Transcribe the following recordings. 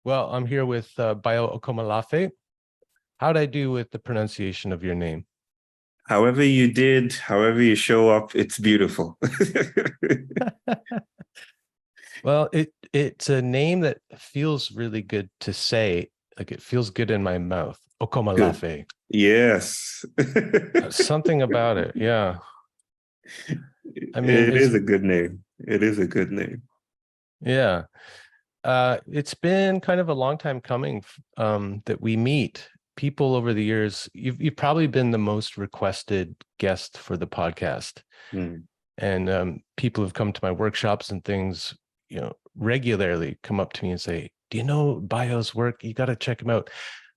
Well, I'm here with Bayo Akomolafe. How'd I do with the pronunciation of your name? However you did, however you show up, it's beautiful. Well, it's a name that feels really good to say. Like it feels good in my mouth. Good. Akomolafe. Yes. Something about it. Yeah. I mean, It is a good name. It is a good name. yeah. It's been kind of a long time coming that we meet people over the years. You've probably been the most requested guest for the podcast. Mm. And people have come to my workshops and things, regularly come up to me and say, do you know Bayo's work? You got to check him out.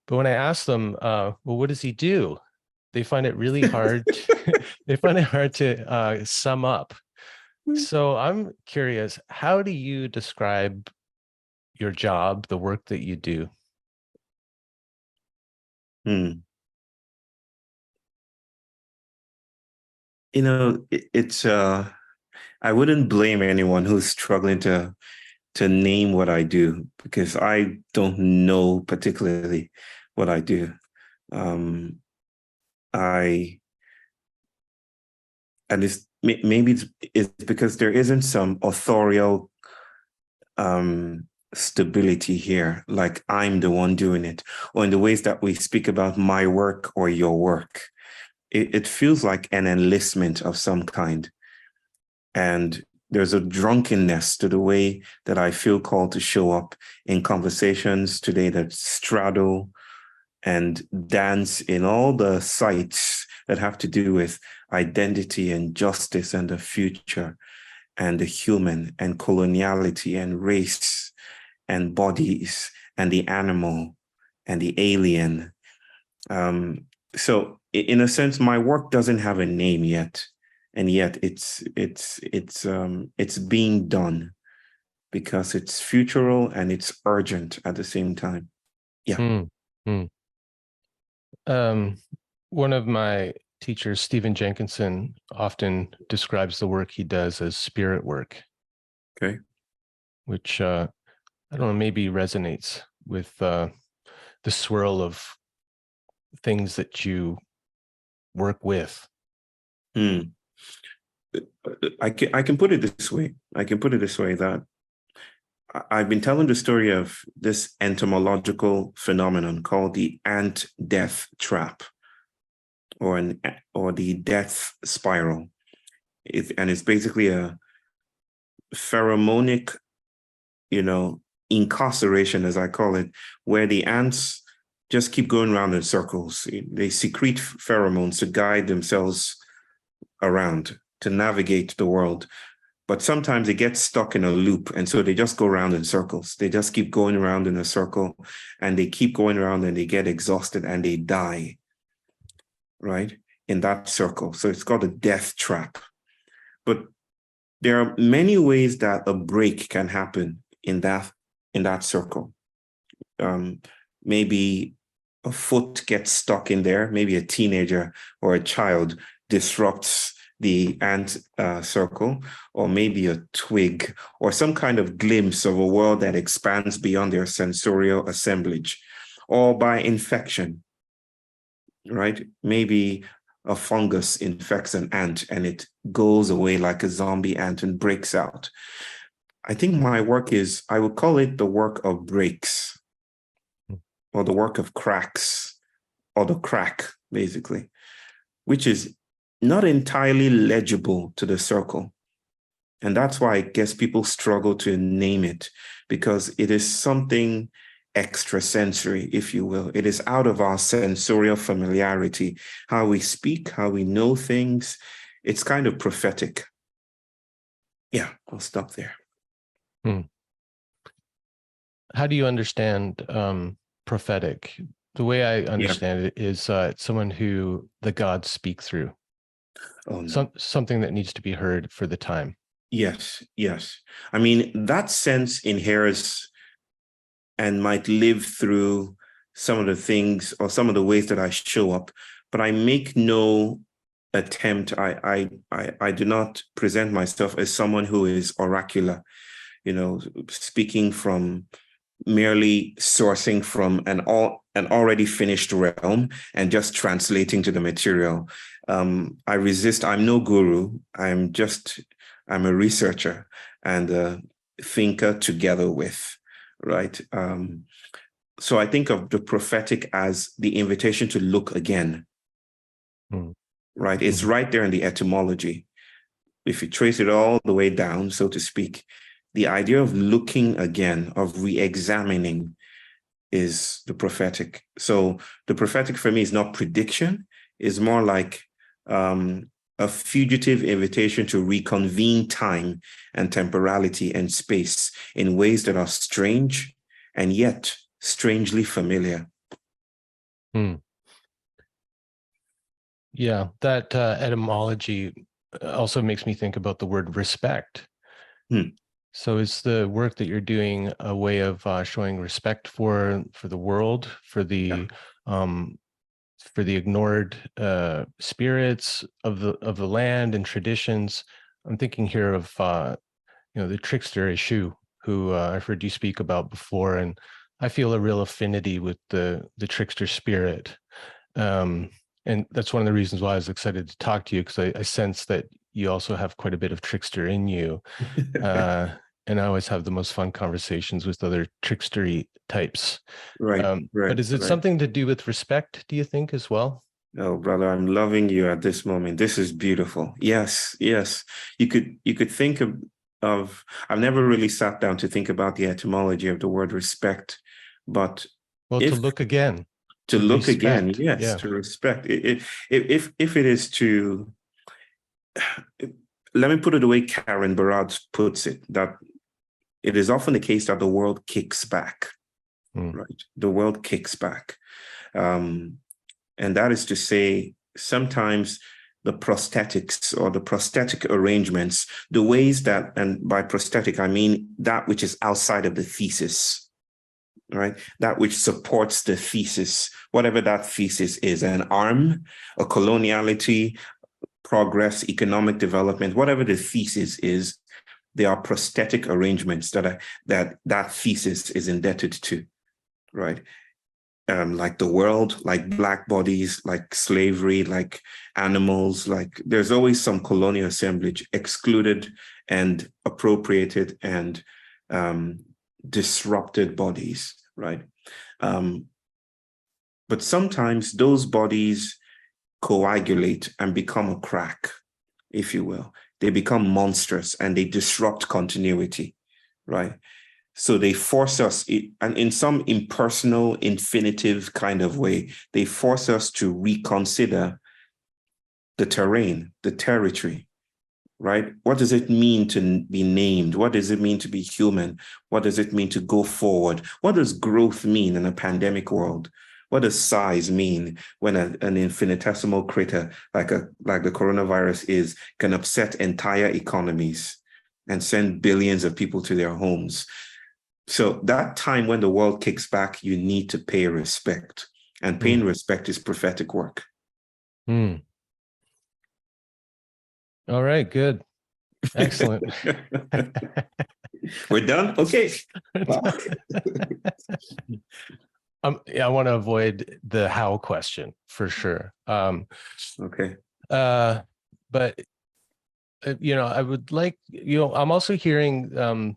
But when I ask them, well, what does he do? They find it really hard. They find it hard to sum up. So I'm curious, how do you describe your job, the work that you do? Mm. It's I wouldn't blame anyone who's struggling to name what I do because I don't know particularly what I do. Um, I and maybe it's because there isn't some authorial stability here, like I'm the one doing it, or in the ways that we speak about my work or your work. It feels like an enlistment of some kind. And there's a drunkenness to the way that I feel called to show up in conversations today that straddle and dance in all the sites that have to do with identity and justice and the future and the human and coloniality and race and bodies and the animal and the alien. So in a sense, my work doesn't have a name yet, and yet it's being done because it's futural and it's urgent at the same time. Yeah. Mm, mm. Um, One of my teachers, Stephen Jenkinson, often describes the work he does as spirit work, Okay. which I don't know, maybe resonates with the swirl of things that you work with. Hmm. I can put it this way. I can put it this way that I've been telling the story of this entomological phenomenon called the ant death trap, or the death spiral. And it's basically a pheromonic, incarceration, as I call it, where the ants just keep going around in circles. They secrete pheromones to guide themselves around, to navigate the world. But sometimes they get stuck in a loop. And so they just go around in circles. They just keep going around in a circle and they keep going around and they get exhausted and they die, right? In that circle. So it's called a death trap. But there are many ways that a break can happen in that circle. Maybe a foot gets stuck in there. Maybe a teenager or a child disrupts the ant circle, or maybe a twig or some kind of glimpse of a world that expands beyond their sensorial assemblage, or by infection, right? Maybe a fungus infects an ant and it goes away like a zombie ant and breaks out. I think my work I would call it the work of breaks, or the work of cracks, or the crack, basically, which is not entirely legible to the circle. And that's why I guess people struggle to name it, because it is something extrasensory, if you will. It is out of our sensorial familiarity, how we speak, how we know things. It's kind of prophetic. Yeah, I'll stop there. Hmm. How do you understand prophetic? The way I Yeah. understand it is someone who the gods speak through, Oh, no. something that needs to be heard for the time. Yes, yes. I mean, that sense inheres and might live through some of the things or some of the ways that I show up, but I make no attempt. I do not present myself as someone who is oracular, speaking from merely sourcing from an already finished realm and just translating to the material. I resist. I'm no guru. I'm a researcher and a thinker together with, right? So I think of the prophetic as the invitation to look again, right? It's right there in the etymology. If you trace it all the way down, so to speak, the idea of looking again, of re-examining, is the prophetic. So the prophetic for me is not prediction, it's more like a fugitive invitation to reconvene time and temporality and space in ways that are strange and yet strangely familiar. Yeah, that etymology also makes me think about the word respect. So is the work that you're doing a way of showing respect for the world, for the ignored spirits of the land and traditions? I'm thinking here of the trickster Eshu, who I've heard you speak about before, and I feel a real affinity with the trickster spirit. And that's one of the reasons why I was excited to talk to you, because I sense that you also have quite a bit of trickster in you. And I always have the most fun conversations with other trickstery types. Right. But is it something to do with respect, do you think, as well? Oh, brother, I'm loving you at this moment. This is beautiful. Yes, yes. You could think of I've never really sat down to think about the etymology of the word respect, but to look again. To look respect, again, yes, yeah. to respect. If it is to, let me put it the way Karen Barad puts it, that it is often the case that the world kicks back, right? The world kicks back. And that is to say, sometimes the prosthetics or the prosthetic arrangements, the ways that, and by prosthetic, I mean that which is outside of the thesis, right? That which supports the thesis, whatever that thesis is, an arm, a coloniality, progress, economic development, whatever the thesis is, there are prosthetic arrangements that thesis is indebted to, right? Like the world, like Black bodies, like slavery, like animals, like there's always some colonial assemblage excluded and appropriated and disrupted bodies, right? But sometimes those bodies coagulate and become a crack, if you will. They become monstrous and they disrupt continuity, right? So they force us, and in some impersonal, infinitive kind of way, they force us to reconsider the terrain, the territory, right? What does it mean to be named? What does it mean to be human? What does it mean to go forward? What does growth mean in a pandemic world? What does size mean when an infinitesimal critter like the coronavirus can upset entire economies and send billions of people to their homes? So that time when the world kicks back, you need to pay respect. And paying respect is prophetic work. All right, good. Excellent. We're done? Okay. Yeah, I want to avoid the how question for sure. Okay. But I would like, I'm also hearing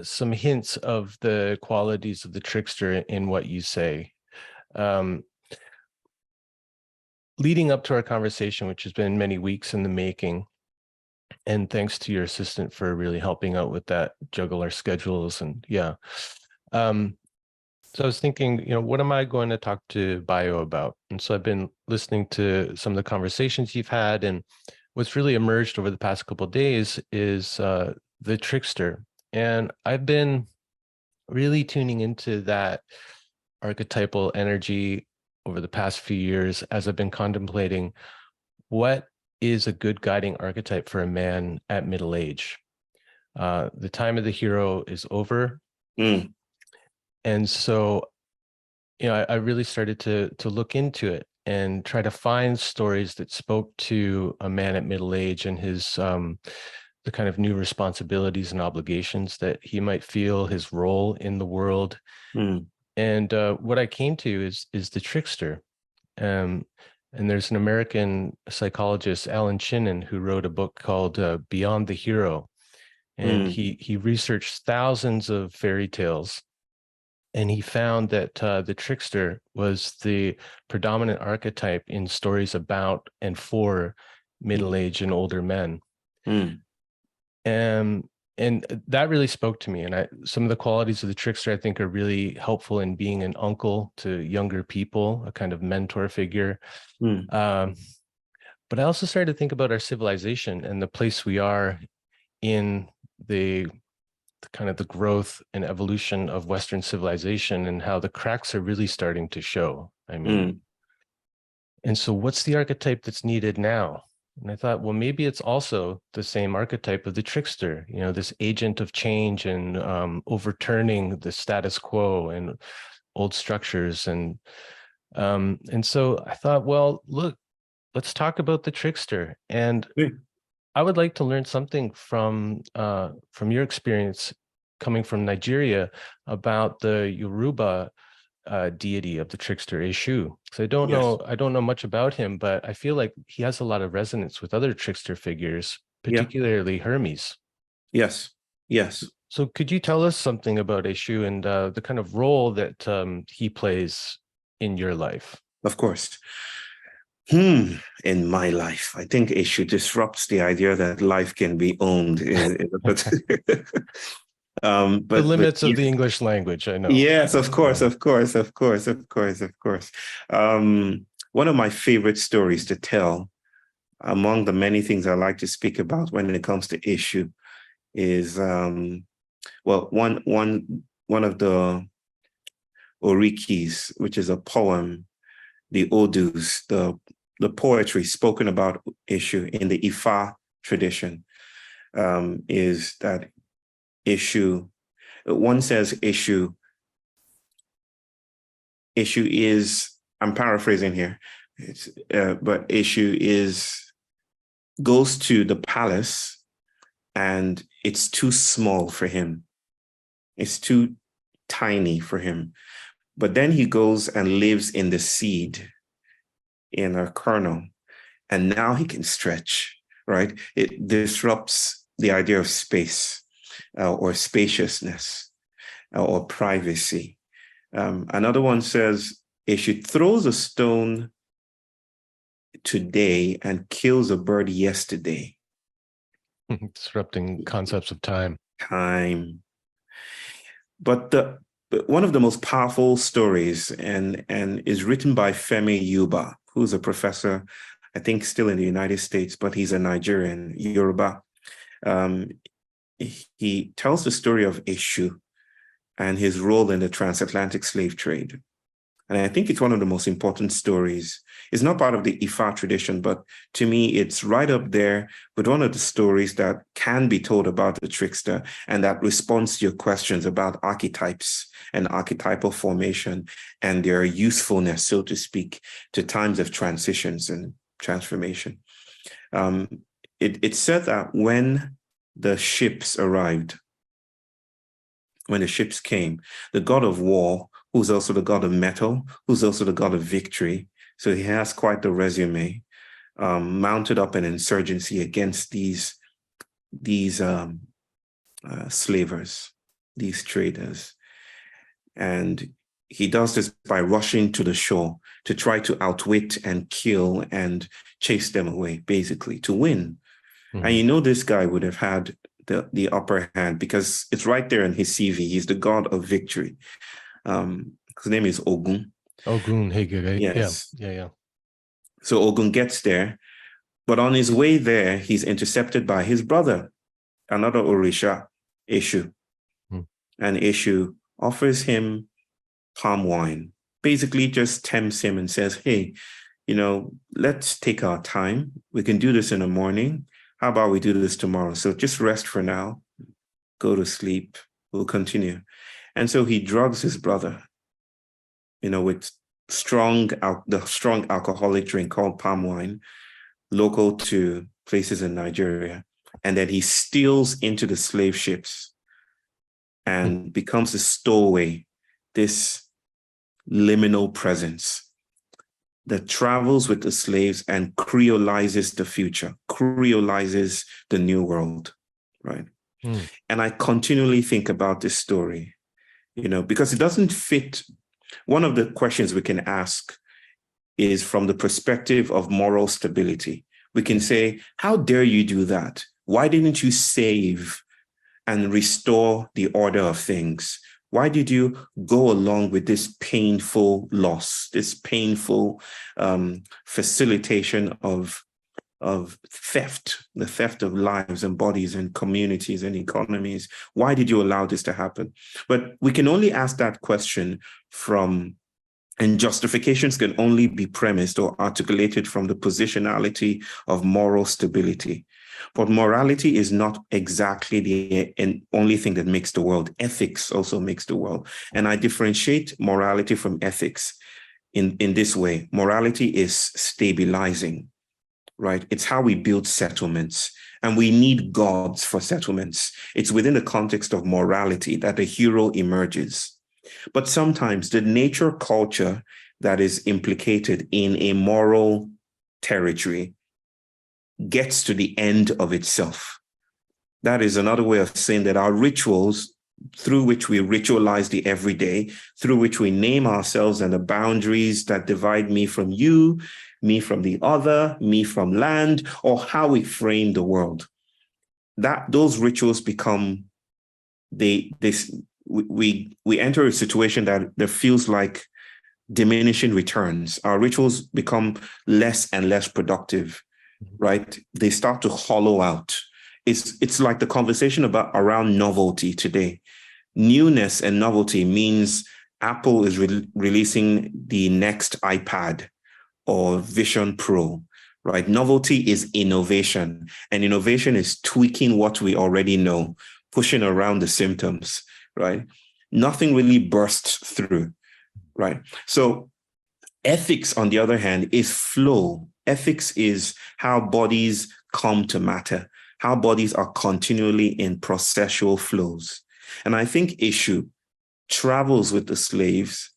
some hints of the qualities of the trickster in what you say. Leading up to our conversation, which has been many weeks in the making, and thanks to your assistant for really helping out with that, juggle our schedules, and yeah. So I was thinking, what am I going to talk to Bayo about? And so I've been listening to some of the conversations you've had, and what's really emerged over the past couple of days is the trickster. And I've been really tuning into that archetypal energy over the past few years as I've been contemplating what is a good guiding archetype for a man at middle age. The time of the hero is over. And so, I really started to look into it and try to find stories that spoke to a man at middle age and his the kind of new responsibilities and obligations that he might feel, his role in the world. Mm. And what I came to is the trickster. Um, and there's an American psychologist, Alan Chinen, who wrote a book called Beyond the Hero. And Mm. he researched thousands of fairy tales. And he found that the trickster was the predominant archetype in stories about and for middle-aged and older men. Mm. And that really spoke to me. And some of the qualities of the trickster, I think, are really helpful in being an uncle to younger people, a kind of mentor figure. Mm. Um, but I also started to think about our civilization and the place we are in the kind of the growth and evolution of Western civilization, and how the cracks are really starting to show. I mean, Mm. and so what's the archetype that's needed now? And I thought, well, maybe it's also the same archetype of the trickster, this agent of change and overturning the status quo and old structures. And so I thought, well, look, let's talk about the trickster. And Mm. I would like to learn something from your experience coming from Nigeria about the Yoruba deity of the trickster Eshu. So Yes. I don't know much about him, but I feel like he has a lot of resonance with other trickster figures, Yeah. particularly Hermes. Yes. Yes. So could you tell us something about Eshu and the kind of role that he plays in your life? Of course. In my life, I think Eshu disrupts the idea that life can be owned. The But limits of yes, the English language, I know. yes, of course, Yeah. of course, of course, of course, of course. One of my favorite stories to tell, among the many things I like to speak about when it comes to Eshu, is well, one of the Orikis, which is a poem, the Odus, the poetry spoken about Eshu in the Ifa tradition, is that Eshu, one says Eshu is, I'm paraphrasing here, but Eshu goes to the palace and it's too small for him. It's too tiny for him. But then he goes and lives in the seed, in a kernel, and now he can stretch, right? It disrupts the idea of space or spaciousness or privacy. Another one says, Eshu throws a stone today and kills a bird yesterday. Disrupting concepts of time. Time. But one of the most powerful stories and is written by Femi Yuba, who's a professor, I think still in the United States, but he's a Nigerian, Yoruba. He tells the story of Eshu and his role in the transatlantic slave trade. And I think it's one of the most important stories. It's not part of the Ifa tradition, but to me, it's right up there with one of the stories that can be told about the trickster and that responds to your questions about archetypes and archetypal formation and their usefulness, so to speak, to times of transitions and transformation. It said that when the ships arrived, when the ships came, the god of war, who's also the god of metal, who's also the god of victory, so he has quite the resume, mounted up an insurgency against these slavers, these traders. And he does this by rushing to the shore to try to outwit and kill and chase them away, basically, to win. Mm-hmm. And this guy would have had the upper hand because it's right there in his CV. He's the god of victory. His name is Ogun. Ogun, Yes. yeah. So Ogun gets there, but on his way there, he's intercepted by his brother, another Orisha, Eshu. And Eshu offers him palm wine, basically just tempts him and says, hey, let's take our time. We can do this in the morning. How about we do this tomorrow? So just rest for now, go to sleep, we'll continue. And so he drugs his brother, with the strong alcoholic drink called palm wine, local to places in Nigeria. and then he steals into the slave ships and becomes a stowaway, this liminal presence that travels with the slaves and creolizes the future, creolizes the new world, right? And I continually think about this story, because it doesn't fit. One of the questions we can ask is from the perspective of moral stability. We can say, how dare you do that? Why didn't you save and restore the order of things? Why did you go along with this painful loss, this painful facilitation of theft, the theft of lives and bodies and communities and economies? Why did you allow this to happen? But we can only ask that question and justifications can only be premised or articulated from the positionality of moral stability. But morality is not exactly the only thing that makes the world. Ethics also makes the world. And I differentiate morality from ethics in this way. Morality is stabilizing, right? It's how we build settlements. And we need gods for settlements. It's within the context of morality that the hero emerges. But sometimes the nature culture that is implicated in a moral territory gets to the end of itself. That is another way of saying that our rituals, through which we ritualize the everyday, through which we name ourselves and the boundaries that divide me from you, me from the other, me from land, or how we frame the world, that those rituals become we enter a situation that feels like diminishing returns. Our rituals become less and less productive, right? They start to hollow out. It's like the conversation around novelty today. Newness and novelty means Apple is releasing the next iPad or Vision Pro, right? Novelty is innovation, and innovation is tweaking what we already know, pushing around the symptoms, right? Nothing really bursts through, right? So ethics, on the other hand, is flow. Ethics is how bodies come to matter, how bodies are continually in processual flows. And I think Eshu travels with the slaves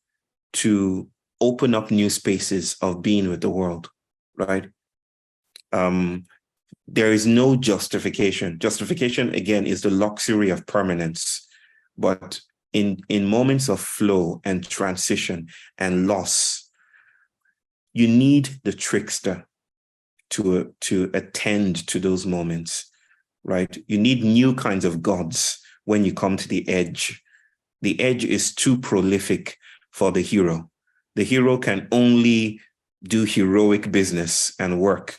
to open up new spaces of being with the world, right? There is no justification. Justification, again, is the luxury of permanence. But in moments of flow and transition and loss, you need the trickster to attend to those moments, right? You need new kinds of gods when you come to the edge. The edge is too prolific for the hero. The hero can only do heroic business and work,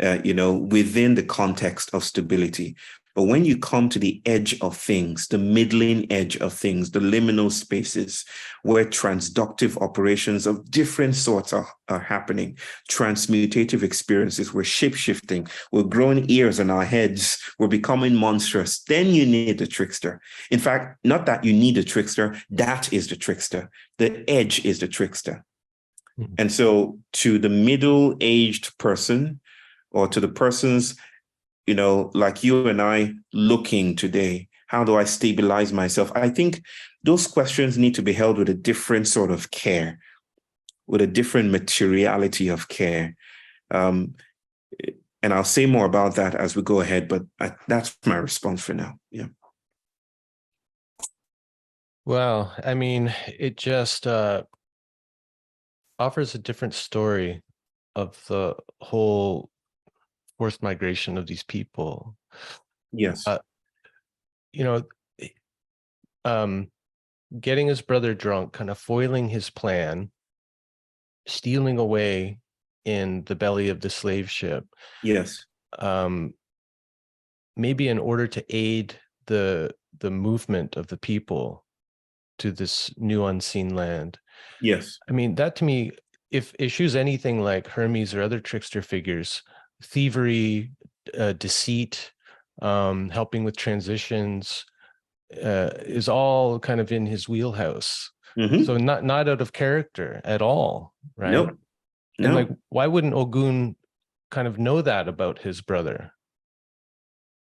within the context of stability. But when you come to the edge of things, the middling edge of things, the liminal spaces where transductive operations of different sorts are happening, transmutative experiences, we're shape-shifting, we're growing ears on our heads, we're becoming monstrous, then you need the trickster. In fact, not that you need a trickster, that is the trickster. The edge is the trickster. Mm-hmm. And so to the middle-aged person, or to the persons, like you and I looking today, how do I stabilize myself? I think those questions need to be held with a different sort of care, with a different materiality of care. And I'll say more about that as we go ahead, but that's my response for now. Yeah. Well, I mean, it just offers a different story of the whole forced migration of these people. Yes. Getting his brother drunk, kind of foiling his plan, stealing away in the belly of the slave ship. Yes. Maybe in order to aid the movement of the people to this new unseen land. Yes. I mean, that to me, if Eshu's anything like Hermes or other trickster figures, thievery, deceit, helping with transitions, is all kind of in his wheelhouse. Mm-hmm. So not out of character at all, right? Nope. And like, why wouldn't Ogun kind of know that about his brother?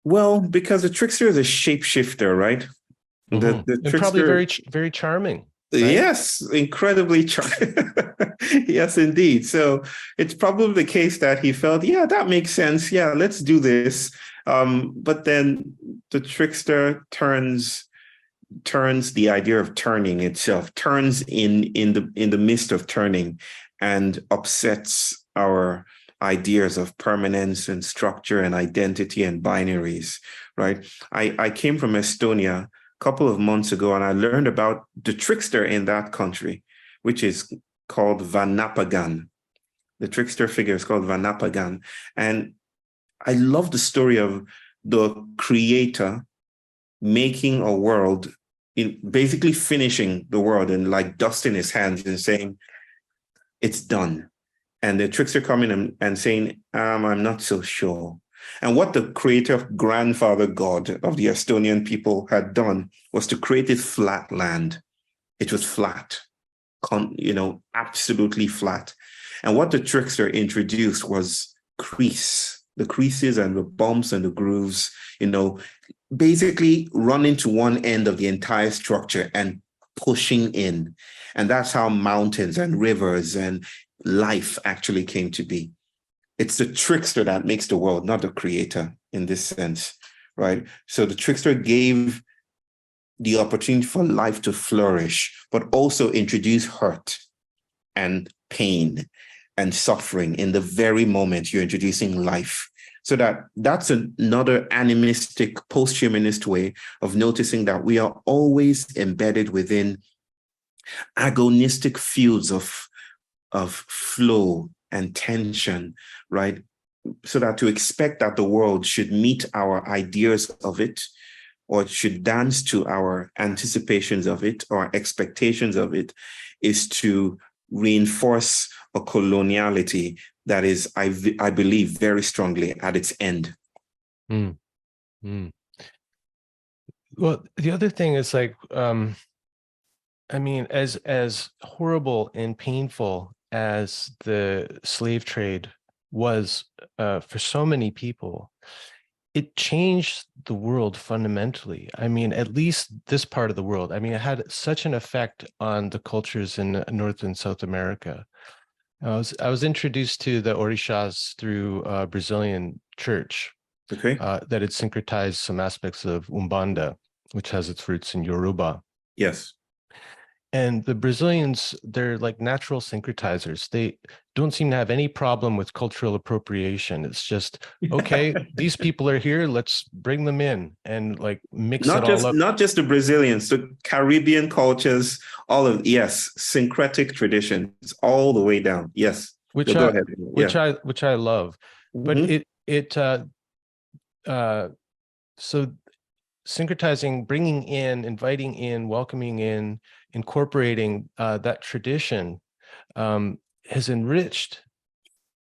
Well, because the trickster is a shapeshifter, right? The And probably trickster, very charming, right? yes, incredibly yes, indeed. So it's probably the case that he felt, yeah, that makes sense. Yeah, let's do this. But then the trickster turns the idea of turning itself, turns in the midst of turning, and upsets our ideas of permanence and structure and identity and binaries, right? I came from Estonia a couple of months ago, and I learned about the trickster in that country, which is called Vanapagan. The trickster figure is called Vanapagan. And I love the story of the creator making a world, basically finishing the world and like dusting his hands and saying, it's done. And the trickster coming and saying, I'm not so sure. And what the creator grandfather god of the Estonian people had done was to create this flat land. It was flat, absolutely flat. And what the trickster introduced was the creases and the bumps and the grooves, basically running to one end of the entire structure and pushing in. And that's how mountains and rivers and life actually came to be. It's the trickster that makes the world, not the creator in this sense, right? So the trickster gave the opportunity for life to flourish, but also introduce hurt and pain and suffering in the very moment you're introducing life. So that's another animistic, post-humanist way of noticing that we are always embedded within agonistic fields of flow and tension, right? So that to expect that the world should meet our ideas of it, or it should dance to our anticipations of it or expectations of it, is to reinforce a coloniality that is, I believe, very strongly at its end. Mm. Mm. Well, the other thing is like, I mean, as horrible and painful as the slave trade was for so many people, it changed the world fundamentally. I mean, at least this part of the world. I mean, it had such an effect on the cultures in North and South America. I was introduced to the Orishas through a Brazilian church Okay. that had syncretized some aspects of Umbanda, which has its roots in Yoruba. Yes. And the Brazilians, they're like natural syncretizers. They don't seem to have any problem with cultural appropriation. It's just, okay, these people are here, let's bring them in and like mix it all up. Not just the Brazilians, the Caribbean cultures, yes, syncretic traditions all the way down. Yes. Which I love. But so syncretizing, bringing in, inviting in, welcoming in, incorporating that tradition has enriched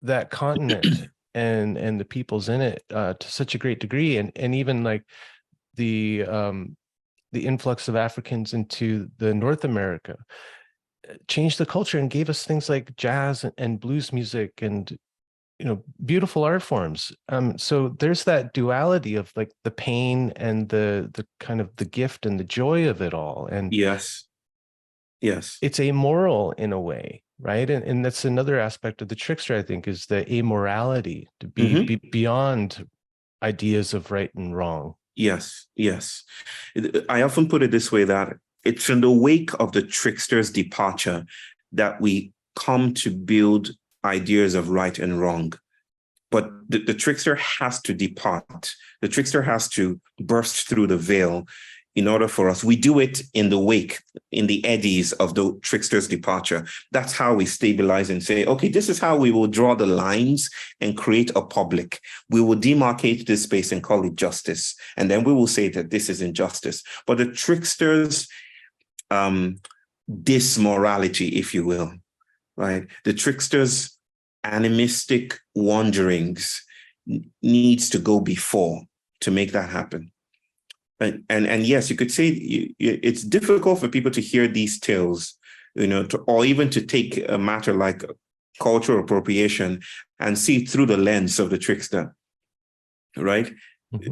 that continent and the peoples in it to such a great degree, and even like the influx of Africans into the North America changed the culture and gave us things like jazz and blues music and beautiful art forms. So there's that duality of like the pain and the kind of the gift and the joy of it all. And yes, it's amoral in a way, right? And that's another aspect of the trickster, I think, is the amorality, to be beyond ideas of right and wrong. Yes. I often put it this way, that it's in the wake of the trickster's departure that we come to build ideas of right and wrong. But the trickster has to depart. The trickster has to burst through the veil in order for us. We do it in the wake, in the eddies of the trickster's departure. That's how we stabilize and say, okay, this is how we will draw the lines and create a public. We will demarcate this space and call it justice. And then we will say that this is injustice. But the trickster's dismorality, if you will, right? The trickster's animistic wanderings needs to go before to make that happen. And yes, you could say it's difficult for people to hear these tales, or even to take a matter like cultural appropriation and see through the lens of the trickster, right?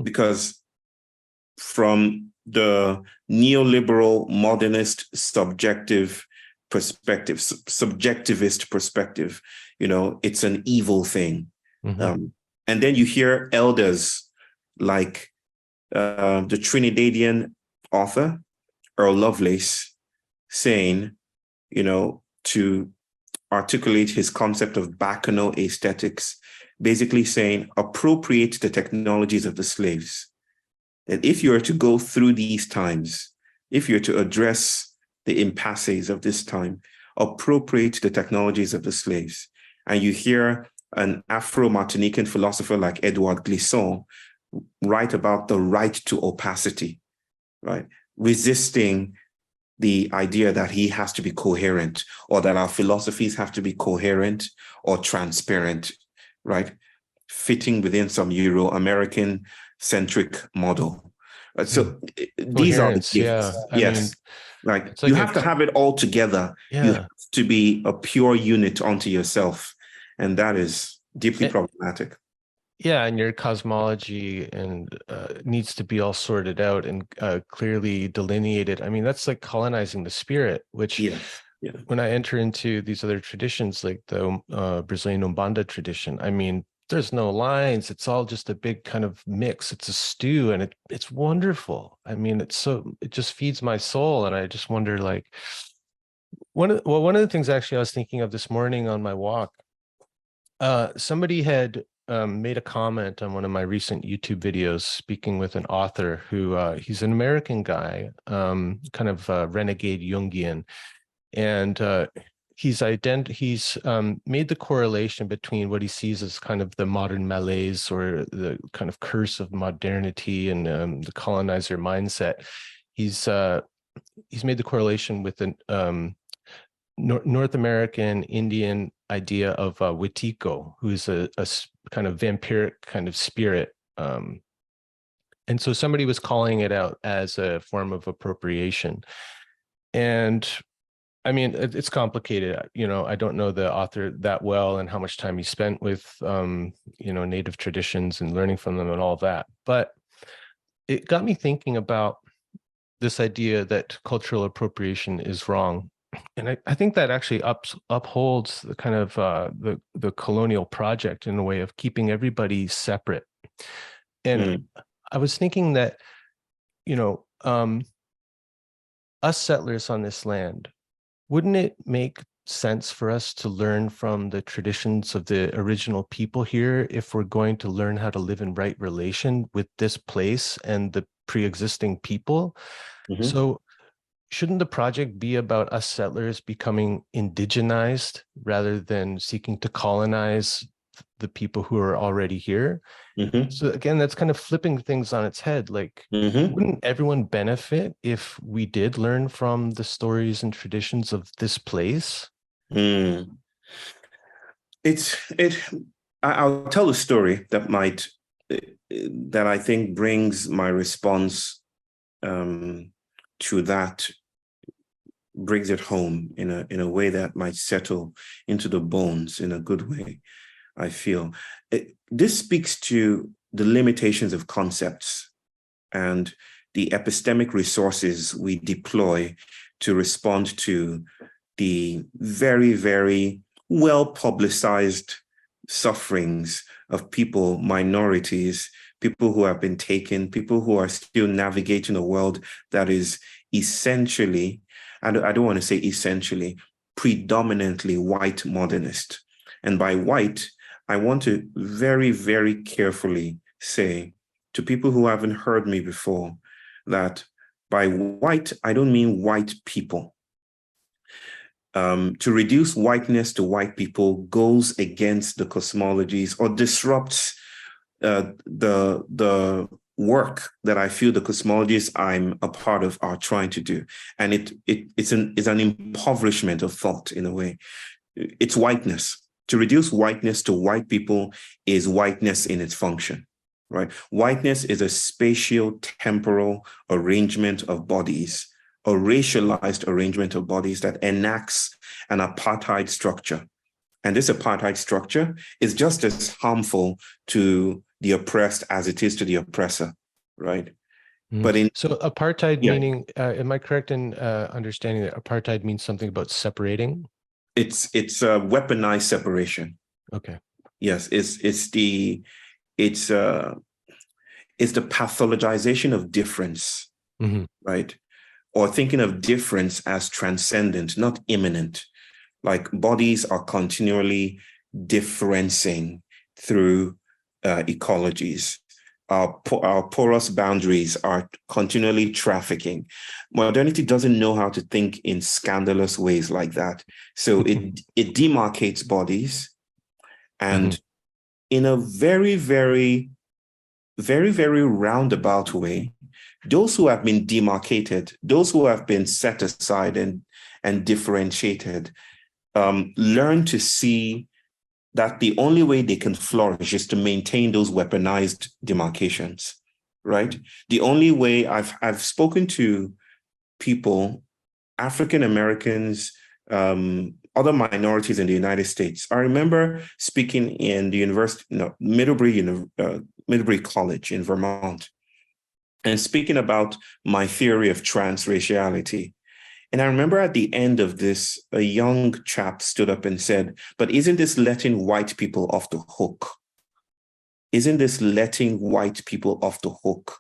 because from the neoliberal modernist subjectivist perspective, it's an evil thing. And then you hear elders like the Trinidadian author Earl Lovelace saying, to articulate his concept of bacchanal aesthetics, basically saying, appropriate the technologies of the slaves. That if you are to go through these times, if you're to address the impasses of this time, appropriate the technologies of the slaves. And you hear an Afro-Martinican philosopher like Edouard Glissant write about the right to opacity, right? Resisting the idea that he has to be coherent, or that our philosophies have to be coherent or transparent, right? Fitting within some Euro-American centric model. So these are the gifts. Yeah. Yes. Like you have to have it all together. Yeah. You have to be a pure unit unto yourself. And that is deeply problematic. Yeah, and your cosmology needs to be all sorted out and clearly delineated. I mean, that's like colonizing the spirit, which when I enter into these other traditions, like the Brazilian Umbanda tradition, I mean, there's no lines. It's all just a big kind of mix. It's a stew, and it's wonderful. I mean, it just feeds my soul. And I just wonder, like, one of the things actually I was thinking of this morning on my walk, somebody had made a comment on one of my recent YouTube videos, speaking with an author who he's an American guy, kind of renegade Jungian, and he's made the correlation between what he sees as kind of the modern malaise, or the kind of curse of modernity, and the colonizer mindset. He's made the correlation with the North American Indian idea of Wetiko, who's a kind of vampiric kind of spirit. And so somebody was calling it out as a form of appropriation. And I mean, it's complicated. I don't know the author that well and how much time he spent with, native traditions and learning from them and all that. But it got me thinking about this idea that cultural appropriation is wrong. And I think that actually upholds the kind of the colonial project in a way of keeping everybody separate. And I was thinking that, us settlers on this land, wouldn't it make sense for us to learn from the traditions of the original people here if we're going to learn how to live in right relation with this place and the pre-existing people? So shouldn't the project be about us settlers becoming indigenized rather than seeking to colonize the people who are already here? So again, that's kind of flipping things on its head. Like, wouldn't everyone benefit if we did learn from the stories and traditions of this place? I'll tell a story that I think brings my response to that, brings it home in a way that might settle into the bones in a good way, I feel. This speaks to the limitations of concepts and the epistemic resources we deploy to respond to the very, very well-publicized sufferings of people, minorities, people who have been taken, people who are still navigating a world that is essentially, I don't want to say essentially, predominantly white modernist. And by white, I want to very, very carefully say to people who haven't heard me before that by white, I don't mean white people. To reduce whiteness to white people goes against the cosmologies or disrupts the work that I feel the cosmologies I'm a part of are trying to do. And it's an impoverishment of thought in a way. It's whiteness. To reduce whiteness to white people is whiteness in its function, right? Whiteness is a spatial temporal arrangement of bodies, a racialized arrangement of bodies that enacts an apartheid structure. And this apartheid structure is just as harmful to the oppressed as it is to the oppressor, right? Mhm. But So apartheid yeah, meaning, am I correct in understanding that apartheid means something about separating? it's a weaponized separation. Okay. Yes, it's uh it's the pathologization of difference, Hmm. right? Or thinking of difference as transcendent, not immanent. Like bodies are continually differencing through ecologies. Our porous boundaries are continually trafficking. Modernity doesn't know how to think in scandalous ways like that. So it demarcates bodies, Hmm. and in a very, very, very, very roundabout way, those who have been demarcated, those who have been set aside and differentiated, learn to see that the only way they can flourish is to maintain those weaponized demarcations, right? The only way I've spoken to people, African Americans, other minorities in the United States. I remember speaking in the university, Middlebury College in Vermont, and speaking about my theory of transraciality. And I remember at the end of this, a young chap stood up and said, "But isn't this letting white people off the hook? Isn't this letting white people off the hook?"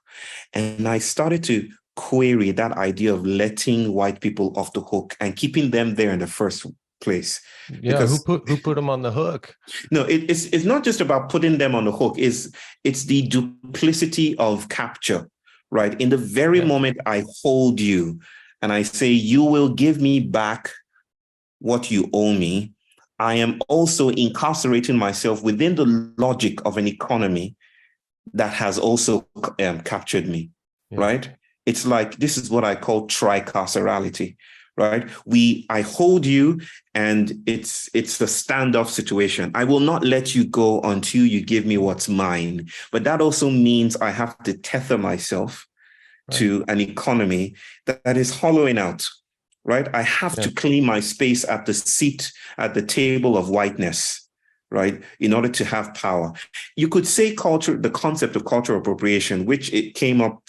And I started to query that idea of letting white people off the hook and keeping them there in the first place. Yeah, Because who put them on the hook? no, it's not just about putting them on the hook. It's the duplicity of capture, right? In the very Yeah. moment I hold you and I say, you will give me back what you owe me, I am also incarcerating myself within the logic of an economy that has also captured me, Yeah. right? It's like, this is what I call tricarcerality, right? I hold you and it's a standoff situation. I will not let you go until you give me what's mine. But that also means I have to tether myself Right. to an economy that is hollowing out, right? I have Yeah. to claim my space at the seat, at the table of whiteness, right? In order to have power. You could say the concept of cultural appropriation, which it came up,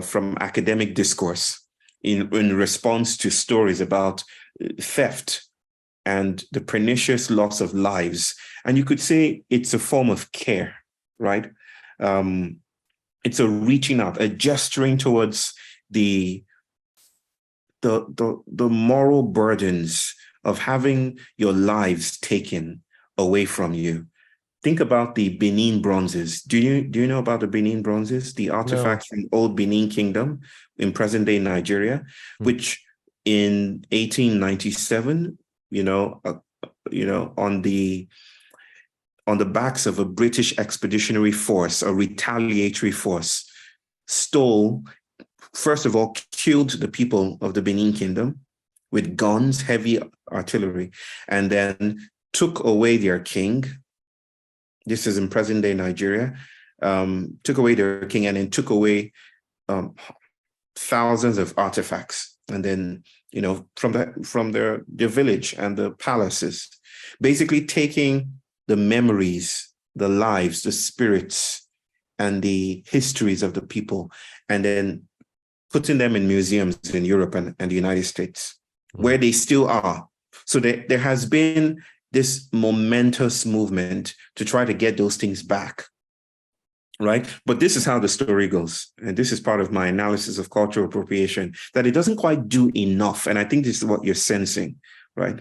from academic discourse in response to stories about theft and the pernicious loss of lives. And you could say it's a form of care, right? It's a reaching out, a gesturing towards the moral burdens of having your lives taken away from you. Think about the Benin bronzes. Do you know about the Benin bronzes? The No. artifacts from old Benin Kingdom in present-day Nigeria, Hmm. which in 1897, on the backs of a British expeditionary force, a retaliatory force, stole, first of all, killed the people of the Benin Kingdom with guns, heavy artillery, and then took away their king. This is in present-day Nigeria. Took away their king and then took away thousands of artifacts, and then from their village and the palaces, basically taking the memories, the lives, the spirits, and the histories of the people, and then putting them in museums in Europe and the United States, where they still are. So there has been this momentous movement to try to get those things back, right? But this is how the story goes. And this is part of my analysis of cultural appropriation, that it doesn't quite do enough. And I think this is what you're sensing, right?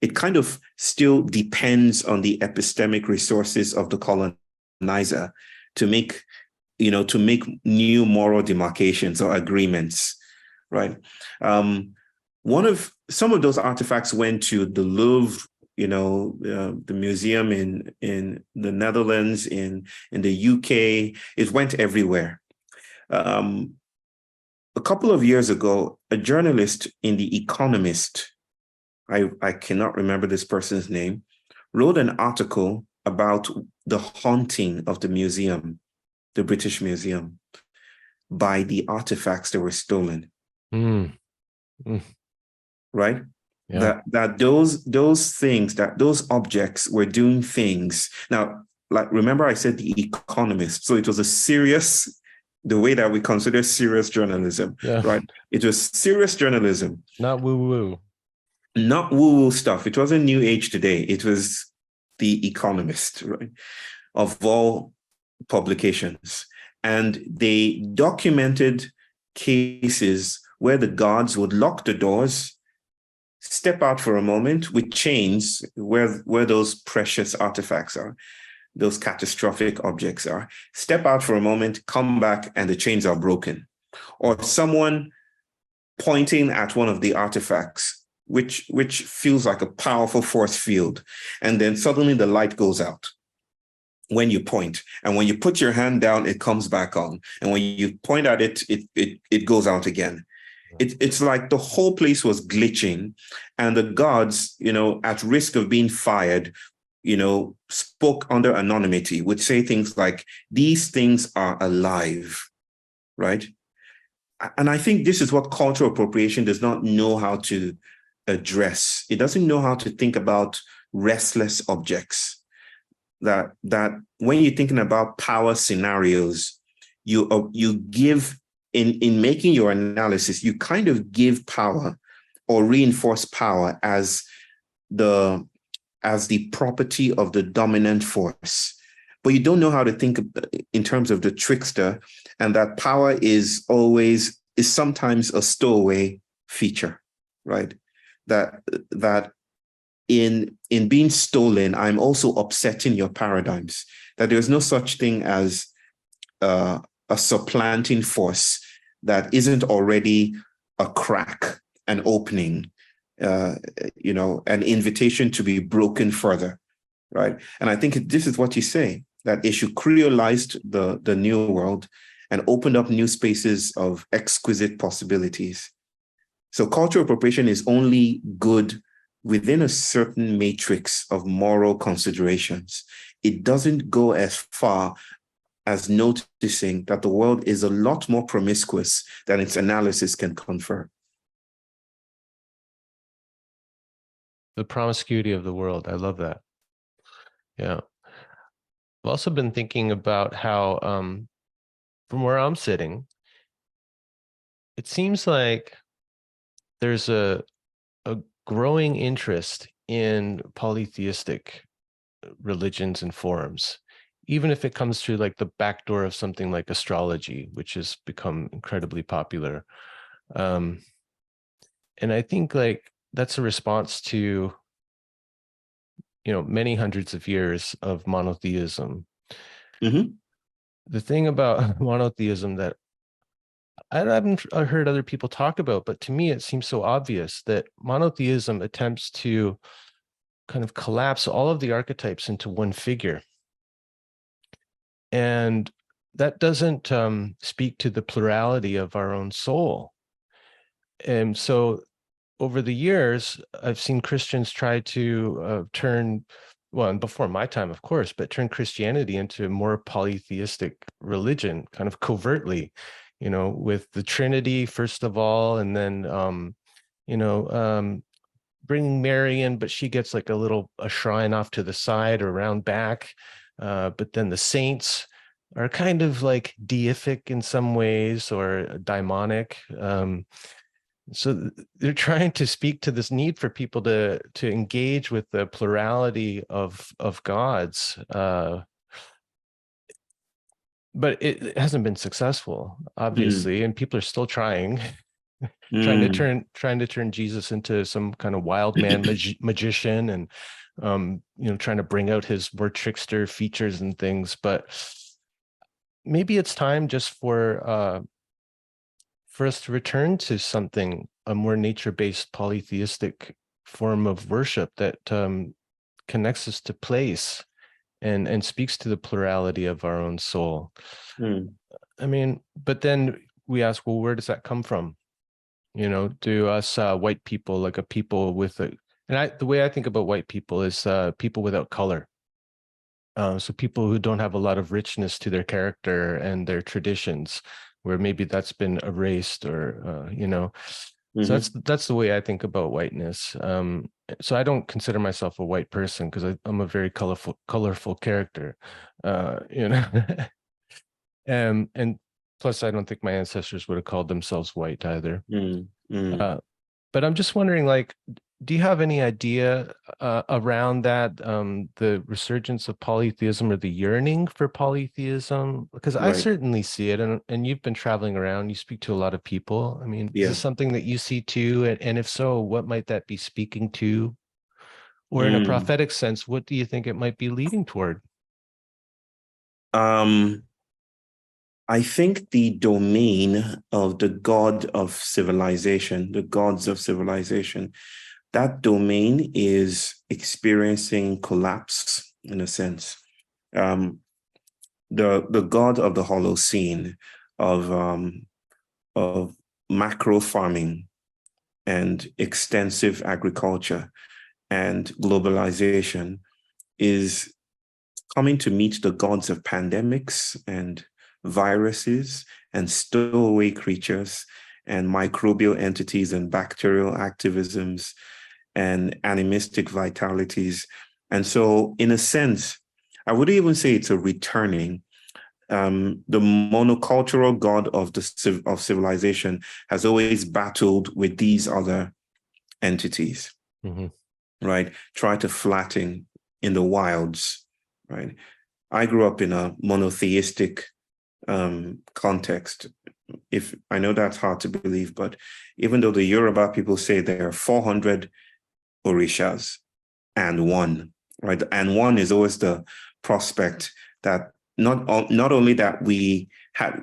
It kind of still depends on the epistemic resources of the colonizer to make new moral demarcations or agreements, right? Some of those artifacts went to the Louvre, the museum in the Netherlands, in the UK. It went everywhere. A couple of years ago, a journalist in The Economist, I cannot remember this person's name, wrote an article about the haunting of the museum, the British Museum, by the artifacts that were stolen. Mm. Mm. Right? Yeah. That those things, that those objects were doing things. Now, like, remember I said The Economist. So it was a serious, the way that we consider serious journalism, Yeah. right? It was serious journalism, Not woo-woo. not woo-woo stuff. It wasn't New Age Today. It was The Economist, right? Of all publications. And they documented cases where the guards would lock the doors, step out for a moment with chains where those precious artifacts are, those catastrophic objects are, step out for a moment, come back, and the chains are broken. Or someone pointing at one of the artifacts, which feels like a powerful force field, and then suddenly the light goes out when you point, and when you put your hand down, it comes back on, and when you point at it, it goes out again. It's like the whole place was glitching, and the guards, at risk of being fired, spoke under anonymity, would say things like, "These things are alive," right? And I think this is what cultural appropriation does not know how to address. It doesn't know how to think about restless objects. That when you're thinking about power scenarios, you give, in making your analysis, you kind of give power or reinforce power as the property of the dominant force. But you don't know how to think in terms of the trickster, and that power is sometimes a stowaway feature, right? That in being stolen, I'm also upsetting your paradigms. That there's no such thing as a supplanting force that isn't already a crack, an opening, an invitation to be broken further, right? And I think this is what you say, that Eshu creolized the new world and opened up new spaces of exquisite possibilities. So cultural appropriation is only good within a certain matrix of moral considerations. It doesn't go as far as noticing that the world is a lot more promiscuous than its analysis can confer. The promiscuity of the world. I love that. Yeah. I've also been thinking about how, from where I'm sitting, it seems like there's a growing interest in polytheistic religions and forms, even if it comes through like the back door of something like astrology, which has become incredibly popular. And I think like that's a response to, many hundreds of years of monotheism. Mm-hmm. The thing about monotheism that I haven't heard other people talk about, but to me, it seems so obvious that monotheism attempts to kind of collapse all of the archetypes into one figure. And that doesn't speak to the plurality of our own soul. And so over the years, I've seen Christians try to turn, well, and before my time, of course, but turn Christianity into a more polytheistic religion, kind of covertly, with the Trinity, first of all, and then, bringing Mary in, but she gets like a shrine off to the side or around back. But then the saints are kind of like deific in some ways or daimonic. So they're trying to speak to this need for people to engage with the plurality of gods, but it hasn't been successful, obviously, and people are still trying. Trying to turn Jesus into some kind of wild man magician, and trying to bring out his more trickster features and things. But maybe it's time just for us to return to a more nature-based polytheistic form of worship that connects us to place and speaks to the plurality of our own soul. I mean, but then we ask, well, where does that come from? Do us white people, like a people with the way I think about white people is people without color. So people who don't have a lot of richness to their character and their traditions, where maybe that's been erased or, So Mm-hmm. that's the way I think about whiteness. So I don't consider myself a white person because I'm a very colorful character. You know, and plus I don't think my ancestors would have called themselves white either. Mm-hmm. Uh, but I'm just wondering, like, do you have any idea around that, the resurgence of polytheism or the yearning for polytheism? Because I Right. certainly see it, and you've been traveling around, you speak to a lot of people. I mean, is Yeah. this something that you see too? And if so, what might that be speaking to? Or in a Mm. prophetic sense, what do you think it might be leading toward? Um, I think the domain of the god of civilization, the gods of civilization, that domain is experiencing collapse in a sense. Um, the god of the Holocene, of macro farming and extensive agriculture and globalization is coming to meet the gods of pandemics and viruses and stowaway creatures and microbial entities and bacterial activisms and animistic vitalities. And so, in a sense, I would even say it's a returning. The monocultural god of civilization has always battled with these other entities, Mm-hmm. right? Try to flatten in the wilds, right? I grew up in a monotheistic context. If I know that's hard to believe, but even though the Yoruba people say there are 400 orishas and one, right? And one is always the prospect that not only that we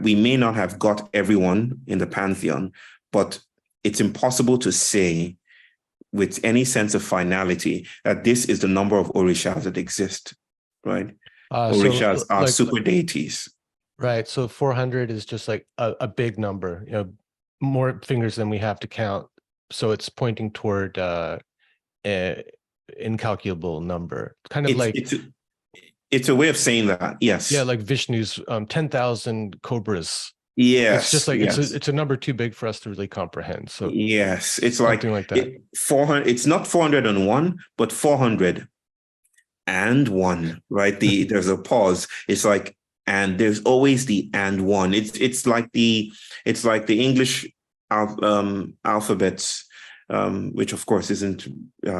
may not have got everyone in the pantheon, but it's impossible to say with any sense of finality that this is the number of orishas that exist, right? Orishas are Like, super deities. right. So 400 is just like a big number, more fingers than we have to count. So it's pointing toward a incalculable number. Kind of It's like, it's it's a way of saying that, yeah, yes, like Vishnu's 10,000 cobras. It's just yes, like yes, it's a number too big for us to really comprehend. So yes. It's like something like that. 400. It's not 401, but 401, right? There's a pause. It's like, and there's always the and one. It's like the English alphabets, which of course isn't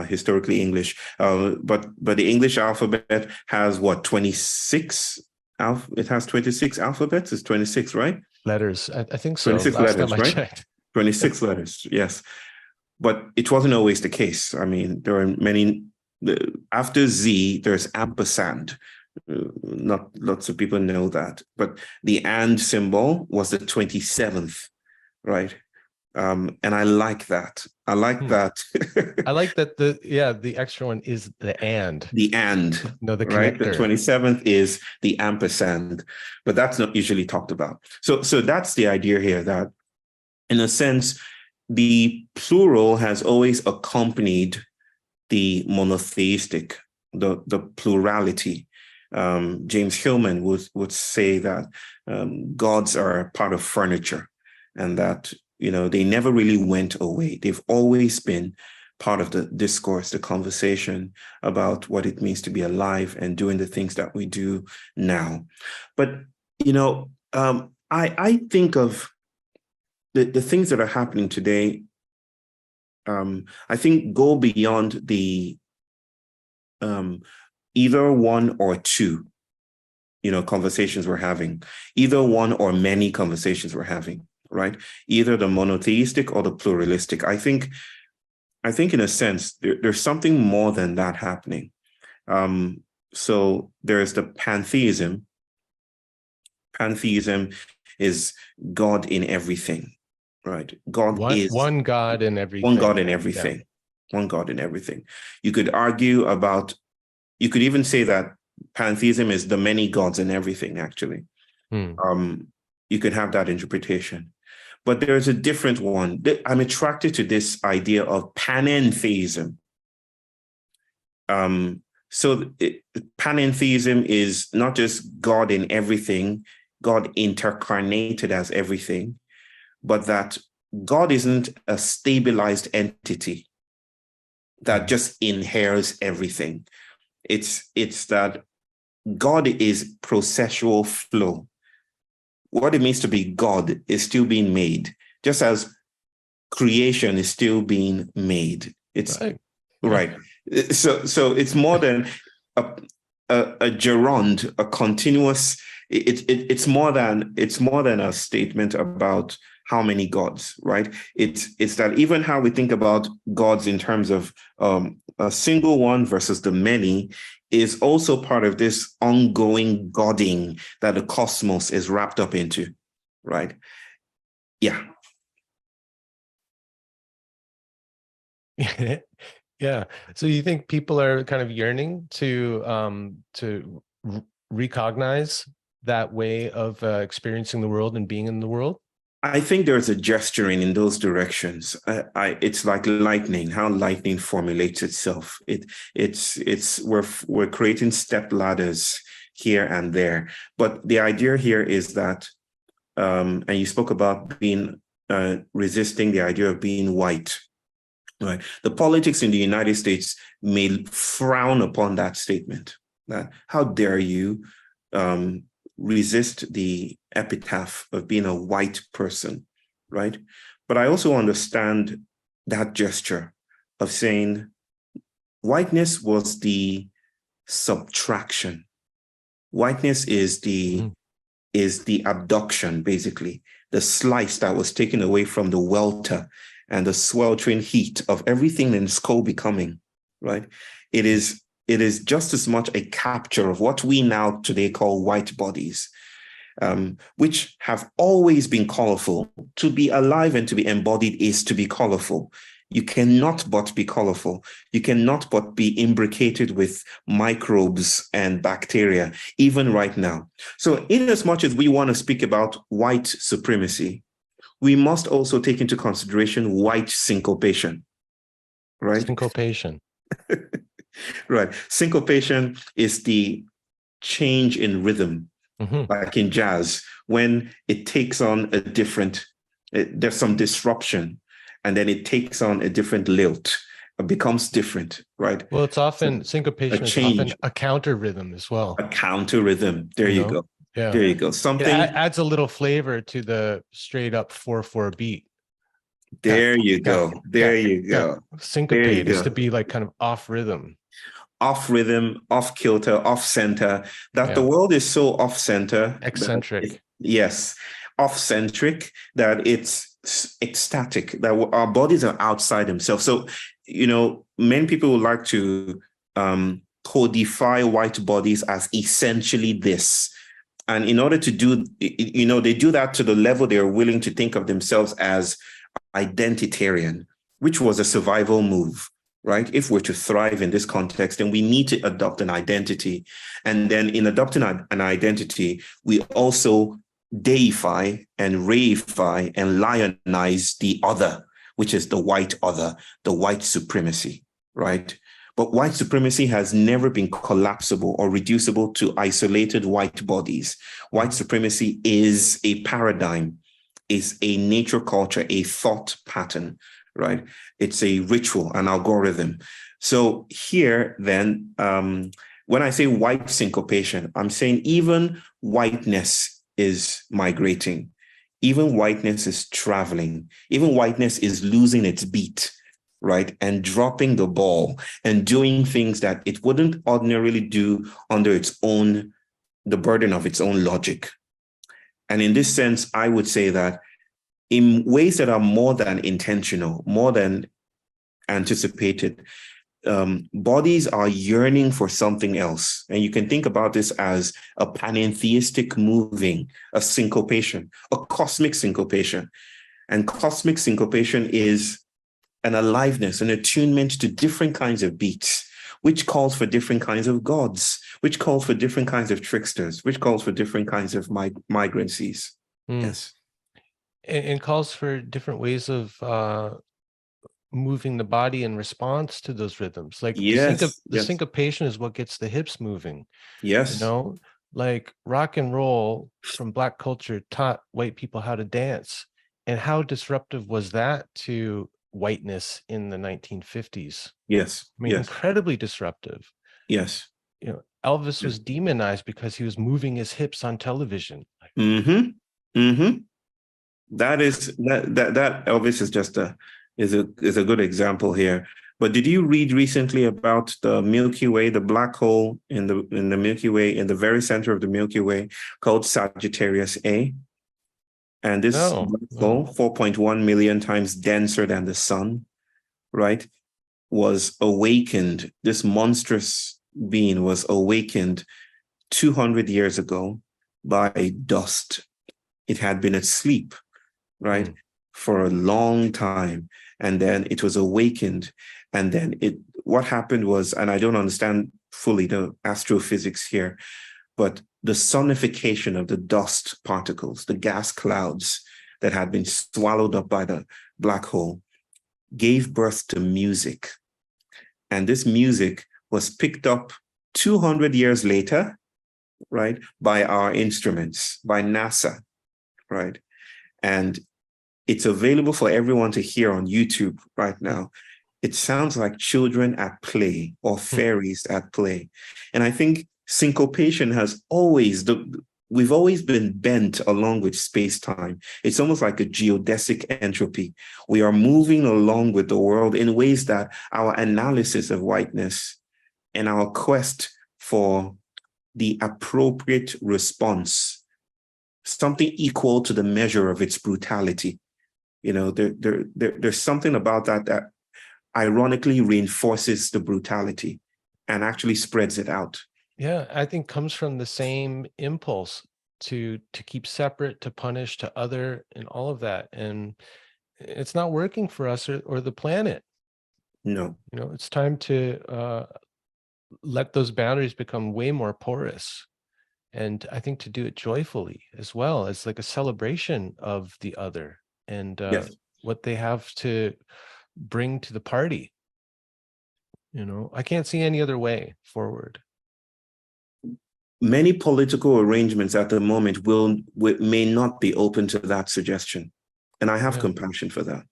historically English, but the English alphabet has what, 26 it has 26 alphabets. It's 26, right? Letters. I think so. 26 Last time letters, I right? checked. 26 letters, yes. But it wasn't always the case. I mean, there are many. After Z, there's ampersand. Not lots of people know that, but the and symbol was the 27th, right? And I like that. I like Hmm. that. I like that the extra one is the and. The and, No, the right? The connector. 27th is the ampersand, but that's not usually talked about. So that's the idea here, that in a sense, the plural has always accompanied the monotheistic, the plurality. James Hillman would say that gods are part of furniture, and that they never really went away. They've always been part of the discourse, the conversation about what it means to be alive and doing the things that we do now. But I think of the things that are happening today. I think go beyond the either one or two, conversations we're having, either one or many conversations we're having, right? Either the monotheistic or the pluralistic. I think in a sense, there's something more than that happening. So there's the pantheism. Pantheism is God in everything, right? God is One God in one God everything. in Yeah. everything. One God in everything. You could argue about, you could even say that pantheism is the many gods in everything, actually. Hmm. You could have that interpretation. But there's a different one. I'm attracted to this idea of panentheism. Panentheism is not just God in everything, God incarnated as everything, but that God isn't a stabilized entity that just inheres everything. It's that God is processual flow. What it means to be God is still being made, just as creation is still being made. It's right. So it's more than a gerund, a continuous. It's more than a statement about how many gods, right? It's that even how we think about gods in terms of a single one versus the many is also part of this ongoing godding that the cosmos is wrapped up into, right? Yeah. Yeah. So you think people are kind of yearning to recognize that way of experiencing the world and being in the world? I think there's a gesturing in those directions. It's like lightning, how lightning formulates itself. We're creating step ladders here and there. But the idea here is that, and you spoke about being resisting the idea of being white. Right. The politics in the United States may frown upon that statement. That how dare you resist the epitaph of being a white person, right? But I also understand that gesture of saying whiteness was the subtraction. Whiteness is the abduction, basically, the slice that was taken away from the welter and the sweltering heat of everything in its co-becoming, right? It is just as much a capture of what we now today call white bodies, which have always been colorful. To be alive and to be embodied is to be colorful. You cannot but be colorful. You cannot but be imbricated with microbes and bacteria, even right now. So in as much as we want to speak about white supremacy, we must also take into consideration white syncopation, right? Syncopation. Right. Syncopation is the change in rhythm, like in jazz, when it takes on a different, there's some disruption, and then it takes on a different lilt. It becomes different, right? Well, it's often syncopation is often a counter rhythm as well. A counter rhythm. There you go. Yeah. There you go. Something it adds a little flavor to the straight up 4/4 beat. There you go. There you go. Syncopate is to be like kind of off rhythm. Off rhythm, off kilter, off center, that the world is so off center. Eccentric. Yes. Off centric that it's ecstatic, that our bodies are outside themselves. So, many people would like to codify white bodies as essentially this. And in order to do, they do that to the level they're willing to think of themselves as identitarian, which was a survival move, right? If we're to thrive in this context, then we need to adopt an identity. And then in adopting an identity, we also deify and reify and lionize the other, which is the white other, the white supremacy, right? But white supremacy has never been collapsible or reducible to isolated white bodies. White supremacy is a paradigm, is a nature culture, a thought pattern, right? It's a ritual, an algorithm. So here then, when I say white syncopation, I'm saying even whiteness is migrating. Even whiteness is traveling. Even whiteness is losing its beat, right? And dropping the ball and doing things that it wouldn't ordinarily do under the burden of its own logic. And in this sense, I would say that in ways that are more than intentional, more than anticipated, bodies are yearning for something else. And you can think about this as a panentheistic moving, a syncopation, a cosmic syncopation. And cosmic syncopation is an aliveness, an attunement to different kinds of beats, which calls for different kinds of gods, which calls for different kinds of tricksters, which calls for different kinds of migrancies. Yes. And calls for different ways of moving the body in response to those rhythms. Like the syncopation is what gets the hips moving. Yes. Like rock and roll from Black culture taught white people how to dance. And how disruptive was that to whiteness in the 1950s? Yes. I mean, Yes. incredibly disruptive. Yes. Elvis Yes. was demonized because he was moving his hips on television. Mm-hmm. Mm-hmm. That Elvis is just a good example here. But did you read recently about the Milky Way, the black hole in the Milky Way, in the very center of the Milky Way, called Sagittarius A? And this No, black no. hole, 4.1 million times denser than the sun, right, was awakened. This monstrous being was awakened 200 years ago by dust. It had been asleep, right, for a long time. And then it was awakened. And then what happened was, and I don't understand fully the astrophysics here, but the sonification of the dust particles, the gas clouds that had been swallowed up by the black hole, gave birth to music. And this music was picked up 200 years later, right, by our instruments, by NASA, right? And it's available for everyone to hear on YouTube right now. It sounds like children at play or fairies at play. And I think syncopation we've always been bent along with space-time. It's almost like a geodesic entropy. We are moving along with the world in ways that our analysis of whiteness and our quest for the appropriate response, something equal to the measure of its brutality. There's something about that ironically reinforces the brutality and actually spreads it out. Yeah, I think comes from the same impulse to keep separate, to punish, to other, and all of that. And it's not working for us or the planet. No. It's time to let those boundaries become way more porous. And I think to do it joyfully as well, as like a celebration of the other and Yes. what they have to bring to the party. I can't see any other way forward. Many political arrangements at the moment may not be open to that suggestion. And I have compassion for that.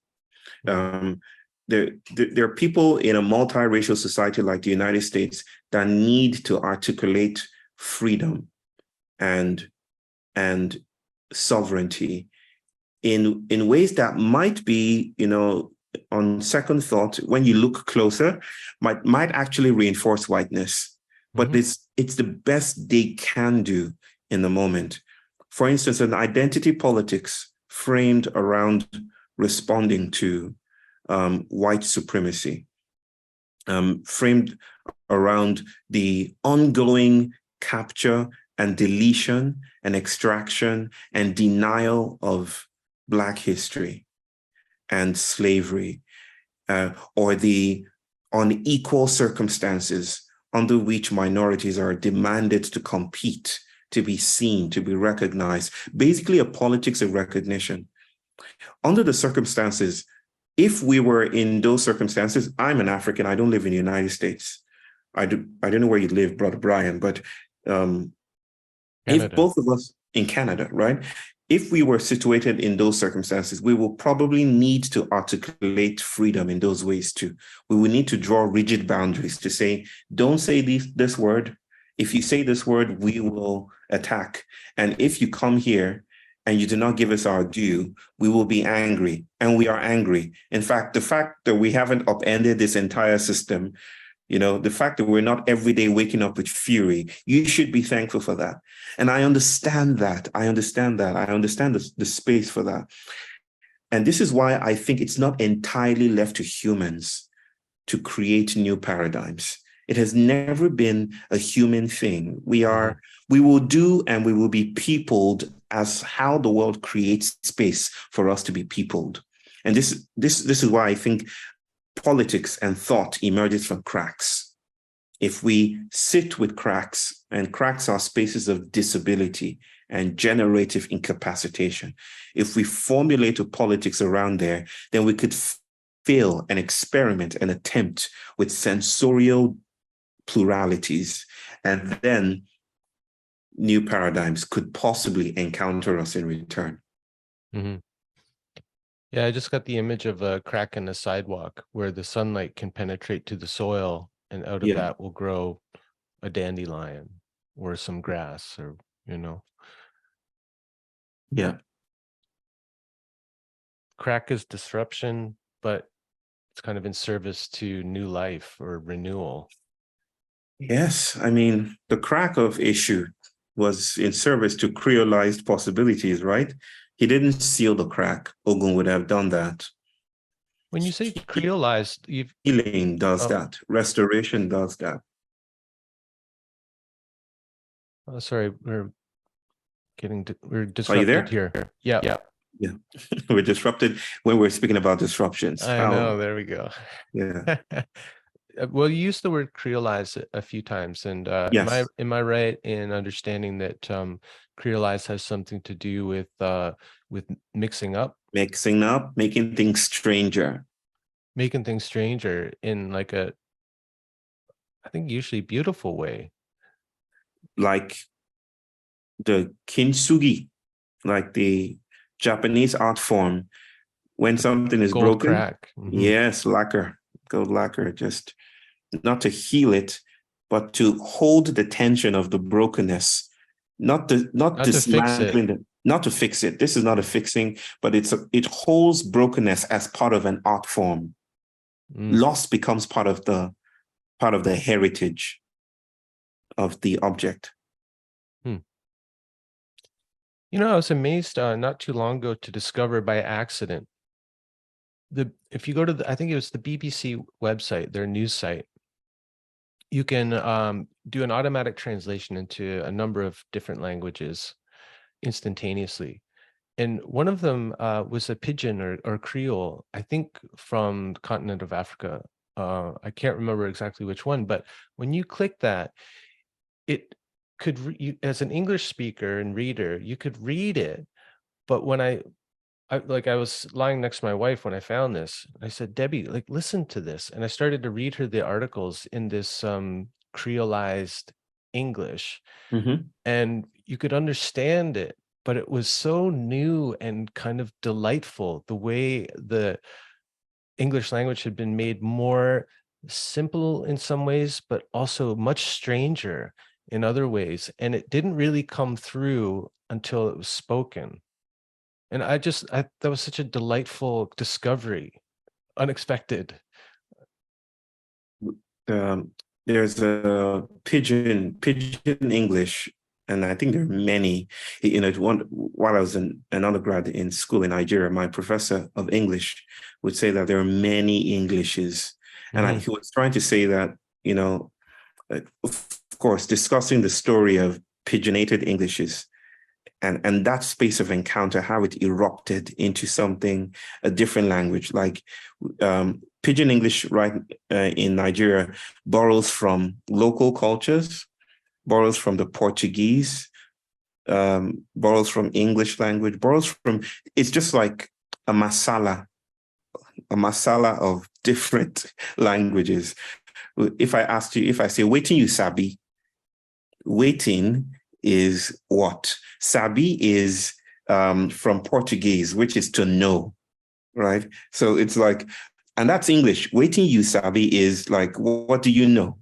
There are people in a multiracial society like the United States that need to articulate freedom and sovereignty in ways that might be, on second thought, when you look closer, might actually reinforce whiteness. But it's the best they can do in the moment. For instance, an identity politics framed around responding to white supremacy, framed around the ongoing capture and deletion and extraction and denial of Black history and slavery, or the unequal circumstances under which minorities are demanded to compete, to be seen, to be recognized, basically a politics of recognition. Under the circumstances, if we were in those circumstances, I'm an African, I don't live in the United States. I don't know where you live, Brother Brian, but if both of us in Canada, right? If we were situated in those circumstances, we will probably need to articulate freedom in those ways too. We will need to draw rigid boundaries to say, don't say this word. If you say this word, we will attack. And if you come here and you do not give us our due, we will be angry. And we are angry. In fact, the fact that we haven't upended this entire system, the fact that we're not every day waking up with fury, you should be thankful for that. And I understand that. I understand the space for that. And this is why I think it's not entirely left to humans to create new paradigms. It has never been a human thing. We will do and we will be peopled as how the world creates space for us to be peopled. And this is why I think politics and thought emerges from cracks. If we sit with cracks, and cracks are spaces of disability and generative incapacitation, if we formulate a politics around there, then we could fail and experiment and attempt with sensorial pluralities, and then new paradigms could possibly encounter us in return. Yeah, I just got the image of a crack in the sidewalk where the sunlight can penetrate to the soil, and out of Yeah, that will grow a dandelion or some grass, or yeah. crack is disruption, but it's kind of in service to new life or renewal. Yes, I mean, the crack of Eshu was in service to creolized possibilities, right? He didn't seal the crack. Ogun would have done that. When you say creolized, you've Healing does oh, that. Restoration does that. oh, sorry, we're Are you disrupted there? here. Yeah, Yeah. Yeah. We're disrupted when we're speaking about disruptions. I How? know. There we go. Yeah. Well, you used the word creolize a few times, and Yes. am I right in understanding that creolize has something to do with mixing up, Mixing up, making things stranger. making things stranger in like a, I think usually beautiful way. Like the kintsugi, like the Japanese art form. When something is Gold broken, crack. yes, lacquer, gold lacquer, just not to heal it, but to hold the tension of the brokenness, not Not to fix it. dismantling it, not to fix it. This is not a fixing, but it holds brokenness as part of an art form. Mm. Loss becomes part of the heritage of the object. Hmm. I was amazed not too long ago to discover by accident if you go to I think it was the BBC website, their news site, you can do an automatic translation into a number of different languages instantaneously. And one of them was a pidgin or Creole, I think from the continent of Africa. I can't remember exactly which one, but when you click that, it as an English speaker and reader, you could read it. But when I was lying next to my wife when I found this. I said, Debbie, like, listen to this. And I started to read her the articles in this creolized English, Mm-hmm. and you could understand it, but it was so new and kind of delightful the way the English language had been made more simple in some ways, but also much stranger in other ways. And it didn't really come through until it was spoken. And that was such a delightful discovery, unexpected. um, there's a pidgin English, and I think there are many. While I was an undergrad in school in Nigeria, my professor of English would say that there are many Englishes, and Mhm. he was trying to say that of course, discussing the story of pidginated Englishes and that space of encounter, how it erupted into something, a different language. Like Pidgin English, right, in Nigeria, borrows from local cultures, borrows from the Portuguese, borrows from English language, it's just like a masala of different languages. If I say, waiting you sabi, waiting is what? Sabi is from Portuguese, which is to know, right? So it's like, and that's English. Waiting you sabi is like, what do you know?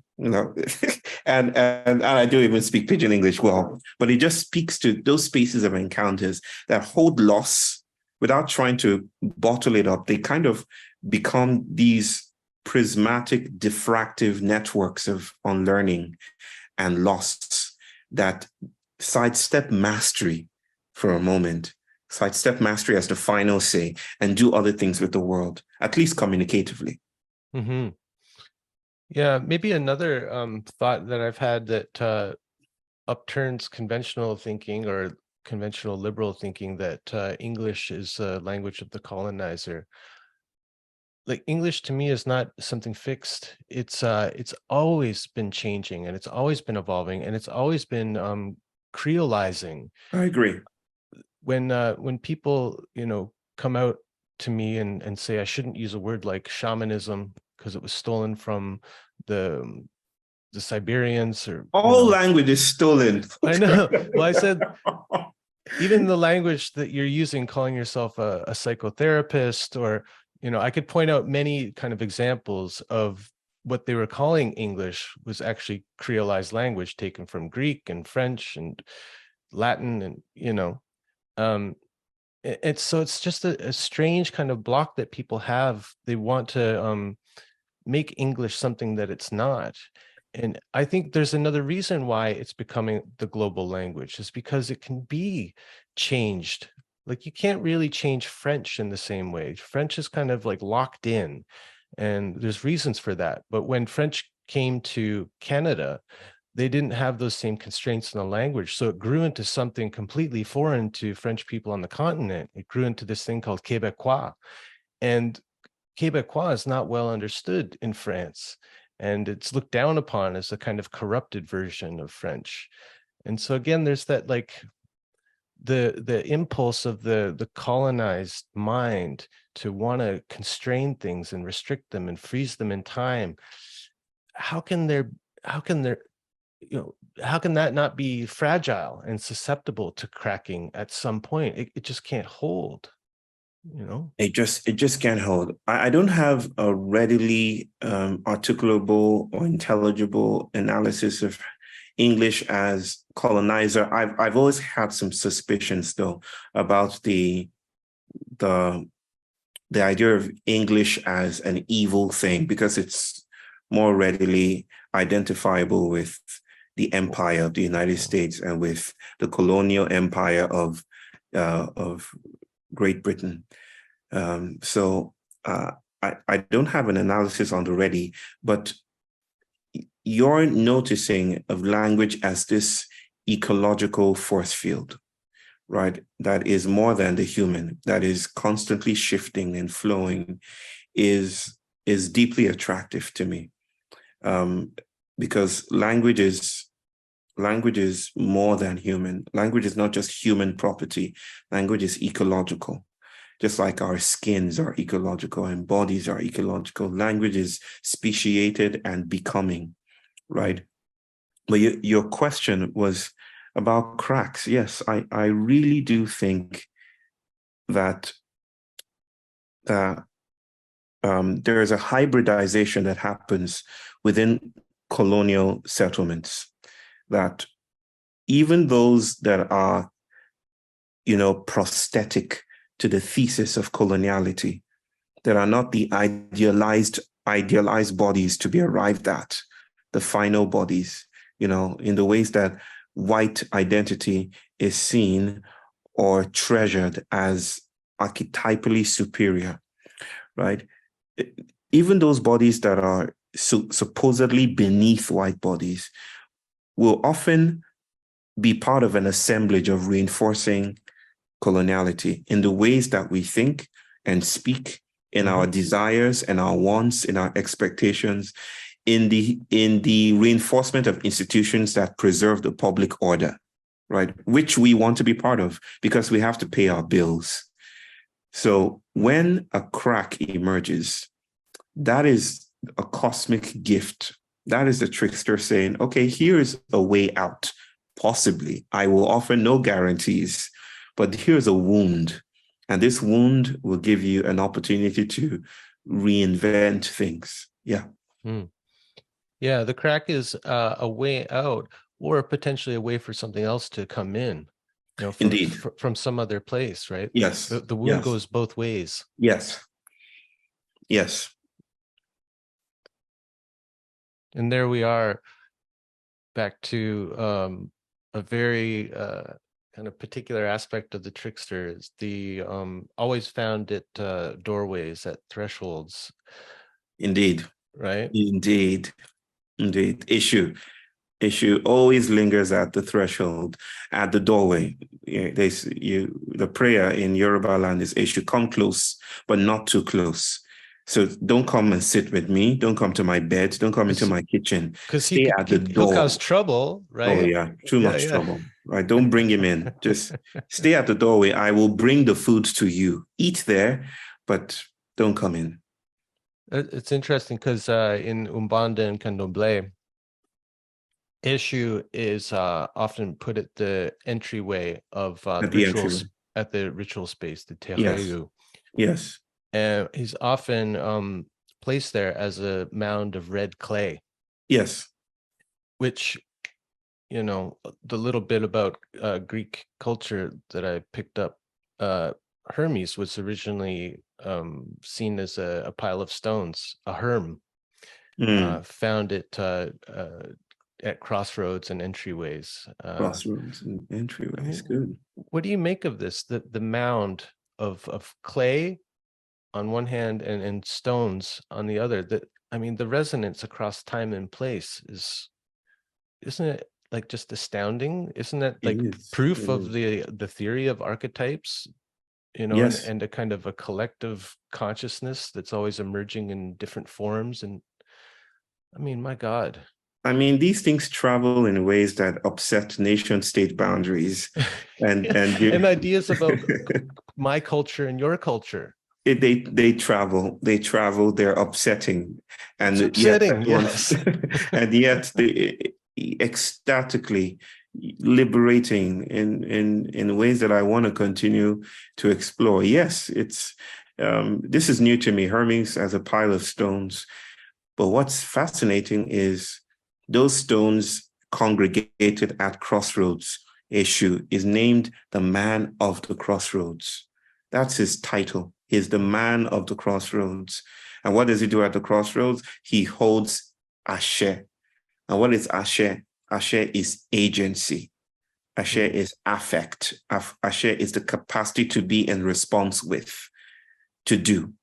And I don't even speak Pidgin English well, but it just speaks to those spaces of encounters that hold loss without trying to bottle it up. They kind of become these prismatic, diffractive networks of unlearning and loss that sidestep mastery for a moment, sidestep mastery as the final say, and do other things with the world, at least communicatively. Mhm. Yeah, maybe another thought that I've had that upturns conventional thinking or conventional liberal thinking that English is the language of the colonizer. Like, English to me is not something fixed. It's always been changing, and it's always been evolving, and it's always been creolizing. I agree. When people come out to me and say I shouldn't use a word like shamanism because it was stolen from the the Siberians, or All language is stolen. I know. Well, I said even the language that you're using, calling yourself a psychotherapist, or, I could point out many kind of examples of what they were calling English was actually creolized language taken from Greek and French and Latin, and, um, it's just a strange kind of block that people have. They want to make English something that it's not. And I think there's another reason why it's becoming the global language, is because it can be changed. Like, you can't really change French in the same way. French is kind of like locked in, and there's reasons for that. But when French came to Canada, they didn't have those same constraints in the language. So it grew into something completely foreign to French people on the continent. It grew into this thing called Québécois. And Québécois is not well understood in France, and it's looked down upon as a kind of corrupted version of French. And so again, there's that, like, the impulse of the colonized mind to want to constrain things and restrict them and freeze them in time. How can there how can there how can that not be fragile and susceptible to cracking at some point? It just can't hold, you know? It just can't hold. I don't have a readily articulable or intelligible analysis of English as colonizer. I've always had some suspicions though about the the idea of English as an evil thing, because it's more readily identifiable with the empire of the United States and with the colonial empire of Great Britain. So I don't have an analysis on the ready, but you're noticing of language as this ecological force field, right? That is more than the human, that is constantly shifting and flowing, is deeply attractive to me, because language is more than human. Language is not just human property. Language is ecological. Just like our skins are ecological and bodies are ecological, language is speciated and becoming, right? But your question was about cracks. Yes, I really do think that there is a hybridization that happens within colonial settlements, that even those that are, prosthetic to the thesis of coloniality, that are not the idealized bodies to be arrived at, the final bodies, in the ways that white identity is seen or treasured as archetypally superior, right? Even those bodies that are supposedly beneath white bodies will often be part of an assemblage of reinforcing coloniality in the ways that we think and speak, in our desires and our wants, in our expectations, in the reinforcement of institutions that preserve the public order, right? Which we want to be part of because we have to pay our bills. So when a crack emerges, that is a cosmic gift. That is the trickster saying, okay, here's a way out. Possibly, I will offer no guarantees, but here's a wound. And this wound will give you an opportunity to reinvent things. Yeah. Yeah, the crack is a way out, or potentially a way for something else to come in, Indeed. from some other place, right? Yes. The wound goes both ways. Yes. Yes. And there we are, back to a very kind of particular aspect of the trickster, is the always found at doorways, at thresholds. Indeed. Right? Indeed. Eshu always lingers at the threshold, at the doorway. The prayer in Yoruba land is Eshu, come close, but not too close. So don't come and sit with me. Don't come to my bed. Don't come into my kitchen. Stay at the door. He'll cause trouble, right? Oh yeah, too much trouble. Right? Don't bring him in. Just stay at the doorway. I will bring the food to you. Eat there, but don't come in. It's interesting because in Umbanda and Candomblé, Eshu is often put at the entryway of At the entryway. at the ritual space, the Yes. terreau. Yes. And he's often placed there as a mound of red clay, Yes. which, you know, the little bit about Greek culture that I picked up, Hermes was originally seen as a pile of stones, a herm, found at crossroads and entryways. Crossroads and I entryways. mean, Good. what do you make of this? The mound of clay on one hand and stones on the other. That, I mean, the resonance across time and place isn't it like just astounding? Isn't that It like is. proof It of is. the theory of archetypes, you know, Yes. and a kind of a collective consciousness that's always emerging in different forms? And I mean, my God. I mean, these things travel in ways that upset nation state boundaries and And ideas about my culture and your culture. they travel, they're upsetting, It's and yet upsetting, yes. and yet they ecstatically liberating in ways that I want to continue to explore. Yes, it's this is new to me, Hermes as a pile of stones. But what's fascinating is those stones congregated at crossroads. Eshu is named the man of the crossroads. That's his title. He's the man of the crossroads. And what does he do at the crossroads? He holds Ashe. And what is Ashe? Ashe is agency. Ashe is affect. Ashe is the capacity to be in response with, to do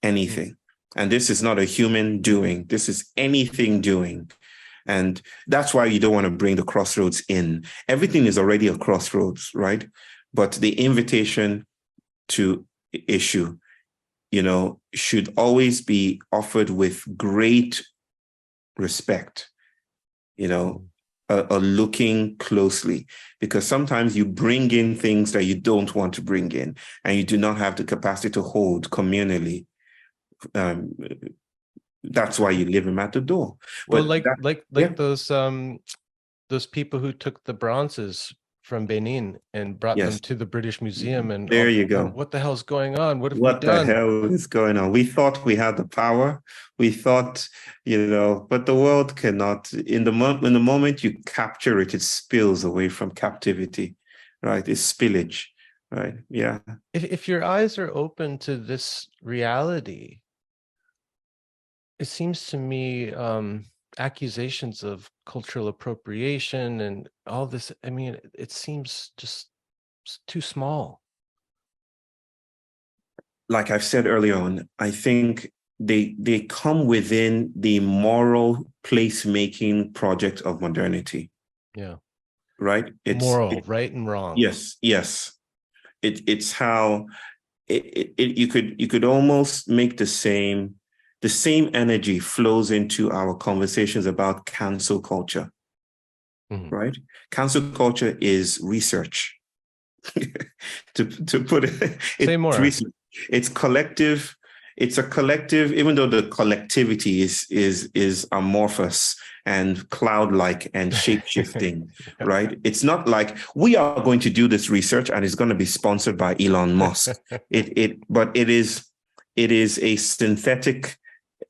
anything. And this is not a human doing. This is anything doing. And that's why you don't want to bring the crossroads in. Everything is already a crossroads, right? But the invitation to Eshu, you know, should always be offered with great respect, you know, a looking closely, because sometimes you bring in things that you don't want to bring in and you do not have the capacity to hold communally. That's why you leave him at the door. Well, But yeah, those people who took the bronzes from Benin and brought them yes, to the British Museum, and there you go. what the hell's going on? What have we What the done? hell is going on? We thought we had the power. We thought, you know, but the world cannot. In the moment you capture it, it spills away from captivity, right? It's spillage, right? Yeah. If your eyes are open to this reality, it seems to me accusations of cultural appropriation and all this, I mean, it seems just too small. Like I've said earlier on, I think they come within the moral placemaking project of modernity. Yeah. Right? Moral, right and wrong. Yes, yes. It's how you could almost make the same energy flows into our conversations about cancel culture. Right? Cancel culture is research. to put it, Say more. Research. It's collective. It's a collective, even though the collectivity is amorphous and cloud-like and shape-shifting, right? It's not like we are going to do this research and it's going to be sponsored by Elon Musk. But it is a synthetic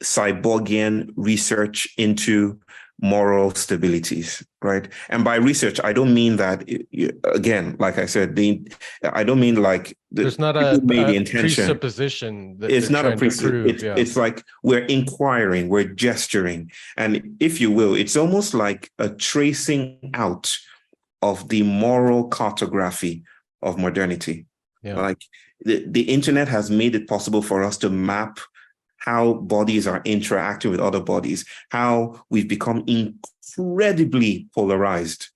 cyborgian research into moral stabilities, right? And by research, I don't mean that, again, like I said, I don't mean like there's not a intention. presupposition that it's not a presupposition. It's like we're inquiring, we're gesturing. And if you will, it's almost like a tracing out of the moral cartography of modernity. Yeah. Like the internet has made it possible for us to map how bodies are interacting with other bodies, how we've become incredibly polarized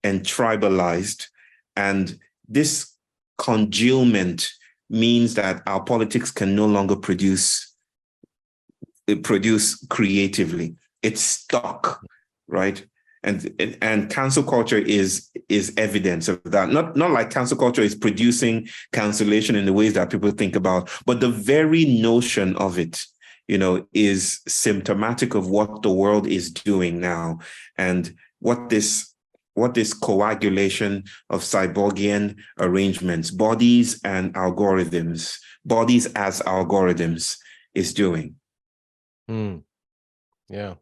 and tribalized. And this congealment means that our politics can no longer produce creatively. It's stuck, right? And cancel culture is evidence of that. Not like cancel culture is producing cancellation in the ways that people think about, but the very notion of it, you know, is symptomatic of what the world is doing now. And what this coagulation of cyborgian arrangements, bodies and algorithms, bodies as algorithms is doing. Yeah.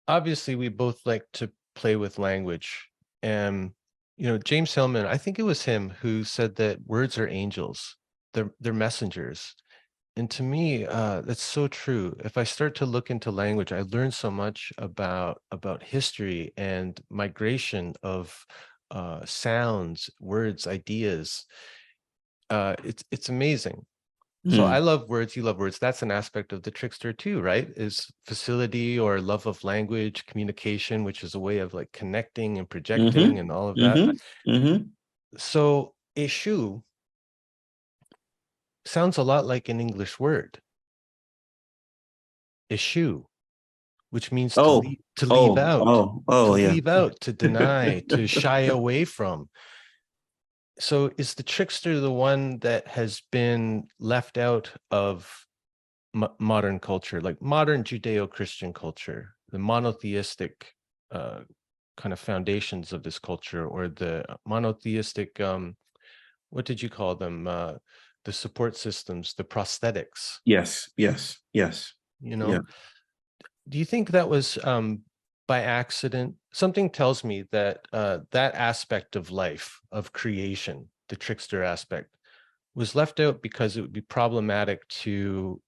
Obviously, we both like to play with language. And, James Hillman, I think it was him who said that words are angels. They're messengers. And to me, that's so true. If I start to look into language, I learn so much about history and migration of sounds, words, ideas. It's amazing. So I love words, you love words. That's an aspect of the trickster too, right? Is facility or love of language, communication, which is a way of like connecting and projecting and all of that. So Eshu sounds a lot like an English word, Eshu, which means to leave out, to yeah. leave out, to deny, to shy away from. So is the trickster the one that has been left out of modern culture, like modern Judeo-Christian culture, the monotheistic kind of foundations of this culture, or the monotheistic, what did you call them? The support systems, the prosthetics. Yes. Do you think that was by accident? Something tells me that that aspect of life, of creation, the trickster aspect, was left out because it would be problematic to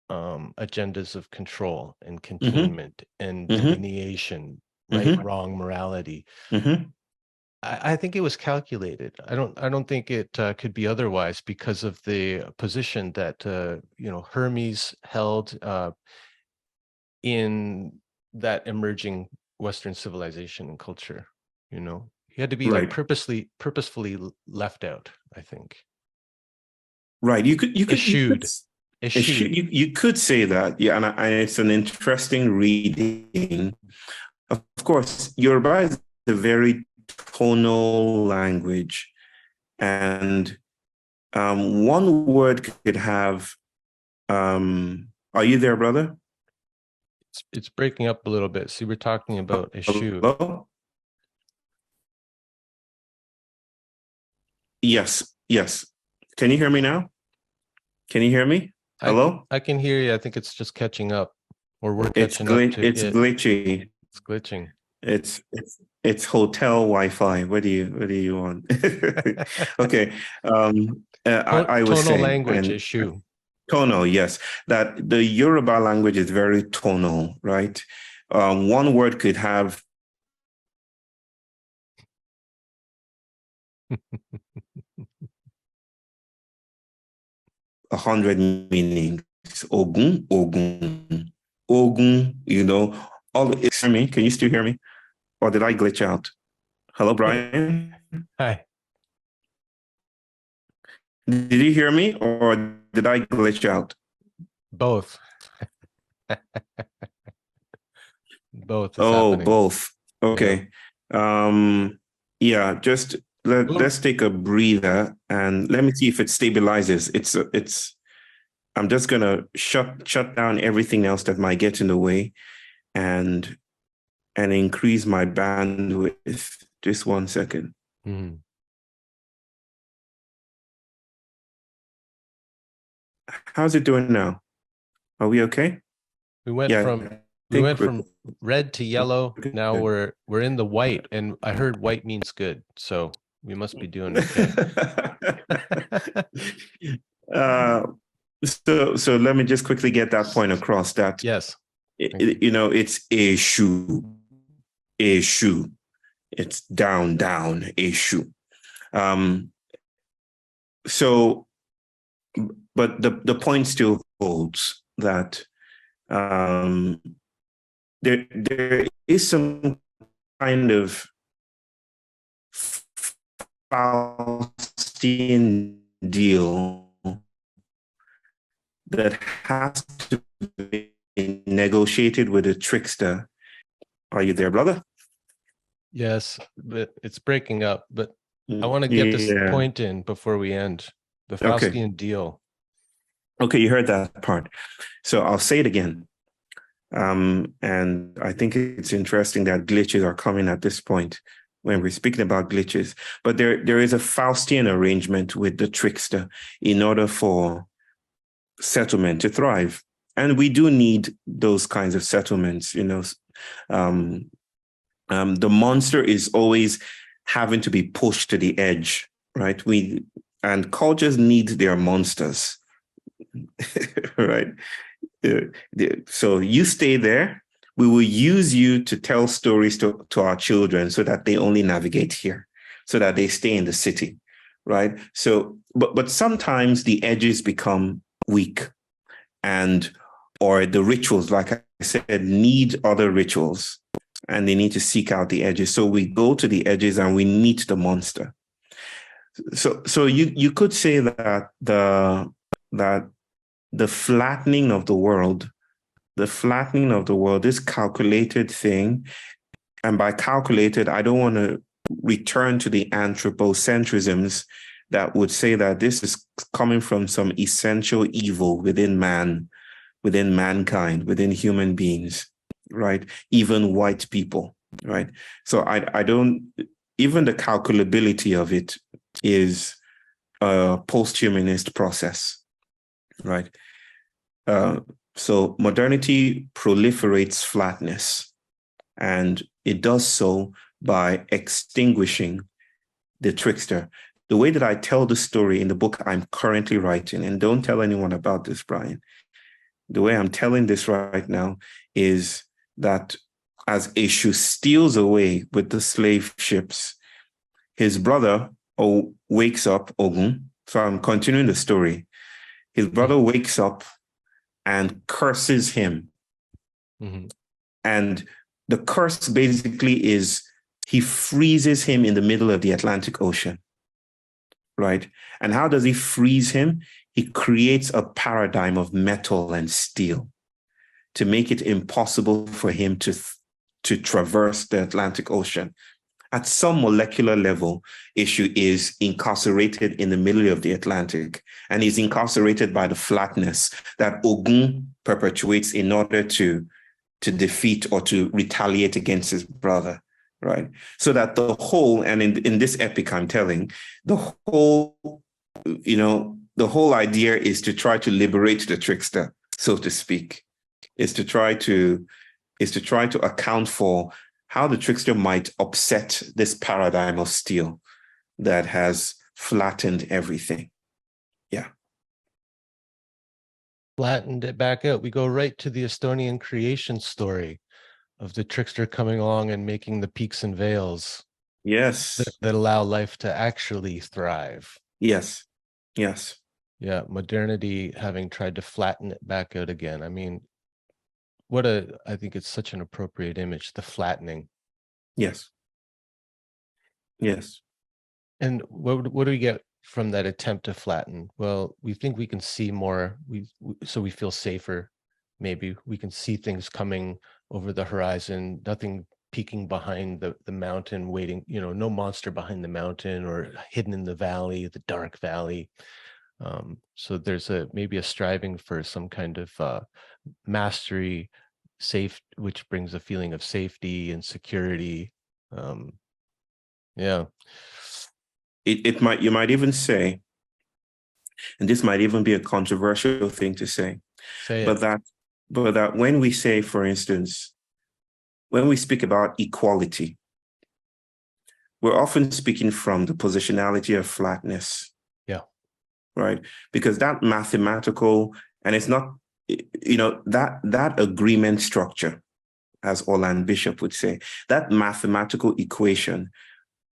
agendas of control and containment and delineation, right, wrong, morality. I think it was calculated. I don't think it could be otherwise, because of the position that Hermes held in that emerging Western civilization and culture. He had to be like purposefully left out, I think. Right. You could Eschewed. You could say that, yeah, and it's an interesting reading. Of course, Yoruba is a very tonal language, and one word could have. Are you there, brother? It's breaking up a little bit. See, we're talking about Eshu. Hello? Yes. Can you hear me now? Can you hear me? Hello? I can hear you. I think it's just catching up, or we're catching up to it. It's glitchy. It's glitching. It's hotel Wi-Fi. What do you want? Okay. I was tonal saying, language issue. Tonal, yes. That the Yoruba language is very tonal, right? One word could have 100 meanings. Ogun. All hear me? Can you still hear me? Or did I glitch out? Hello, Brian? Hi. Did you hear me, or did I glitch out? Both. Both is happening. Both. Okay. Yeah. Yeah, just let's take a breather and let me see if it stabilizes. I'm just gonna shut down everything else that might get in the way and increase my bandwidth. Just 1 second. How's it doing now? Are we okay? We went from red to yellow. Now we're in the white, and I heard white means good, so we must be doing okay. So let me just quickly get that point across. That yes, it's Eshu. It's down, Eshu. So, but the point still holds that there is some kind of Faustian deal that has to be negotiated with a trickster. Are you there, brother? Yes, but it's breaking up. But I want to get this point in before we end. The Faustian deal. Okay, you heard that part. So I'll say it again. And I think it's interesting that glitches are coming at this point when we're speaking about glitches. But there is a Faustian arrangement with the trickster in order for settlement to thrive. And we do need those kinds of settlements, the monster is always having to be pushed to the edge, right? And cultures need their monsters, right? So you stay there. We will use you to tell stories to our children so that they only navigate here, so that they stay in the city, right? So, but sometimes the edges become weak, or the rituals, like I said, need other rituals, and they need to seek out the edges. So we go to the edges and we meet the monster. So you could say that the flattening of the world, this calculated thing, and by calculated, I don't want to return to the anthropocentrisms that would say that this is coming from some essential evil within man, within mankind, within human beings, right? Even white people, right? So I don't, even the calculability of it is a post-humanist process, right? So modernity proliferates flatness, and it does so by extinguishing the trickster. The way that I tell the story in the book I'm currently writing, and don't tell anyone about this, Brian, the way I'm telling this right now is that as Eshu steals away with the slave ships, his brother wakes up, Ogun. So I'm continuing the story. His brother wakes up and curses him. Mm-hmm. And the curse basically is he freezes him in the middle of the Atlantic Ocean, right? And how does he freeze him? He creates a paradigm of metal and steel to make it impossible for him to traverse the Atlantic Ocean. At some molecular level, Eshu is incarcerated in the middle of the Atlantic, and he's incarcerated by the flatness that Ogun perpetuates in order to defeat or to retaliate against his brother, right? So that the whole, and in this epic I'm telling, the whole idea is to try to liberate the trickster, so to speak, is to try to account for how the trickster might upset this paradigm of steel that has flattened everything. Yeah. Flattened it back out. We go right to the Estonian creation story of the trickster coming along and making the peaks and veils. Yes. That allow life to actually thrive. Yes. Yes. Yeah. Modernity having tried to flatten it back out again. I mean, I think it's such an appropriate image, the flattening. Yes. Yes. And what do we get from that attempt to flatten? Well, we think we can see more. So we feel safer. Maybe we can see things coming over the horizon, nothing peeking behind the mountain, waiting, no monster behind the mountain or hidden in the valley, the dark valley. So there's maybe a striving for some kind of mastery, which brings a feeling of safety and security. Yeah. You might even say, and this might even be a controversial thing to say, but that when we say, for instance, when we speak about equality, we're often speaking from the positionality of flatness. Yeah. Right? Because that mathematical, and it's not, that agreement structure, as Orland Bishop would say, that mathematical equation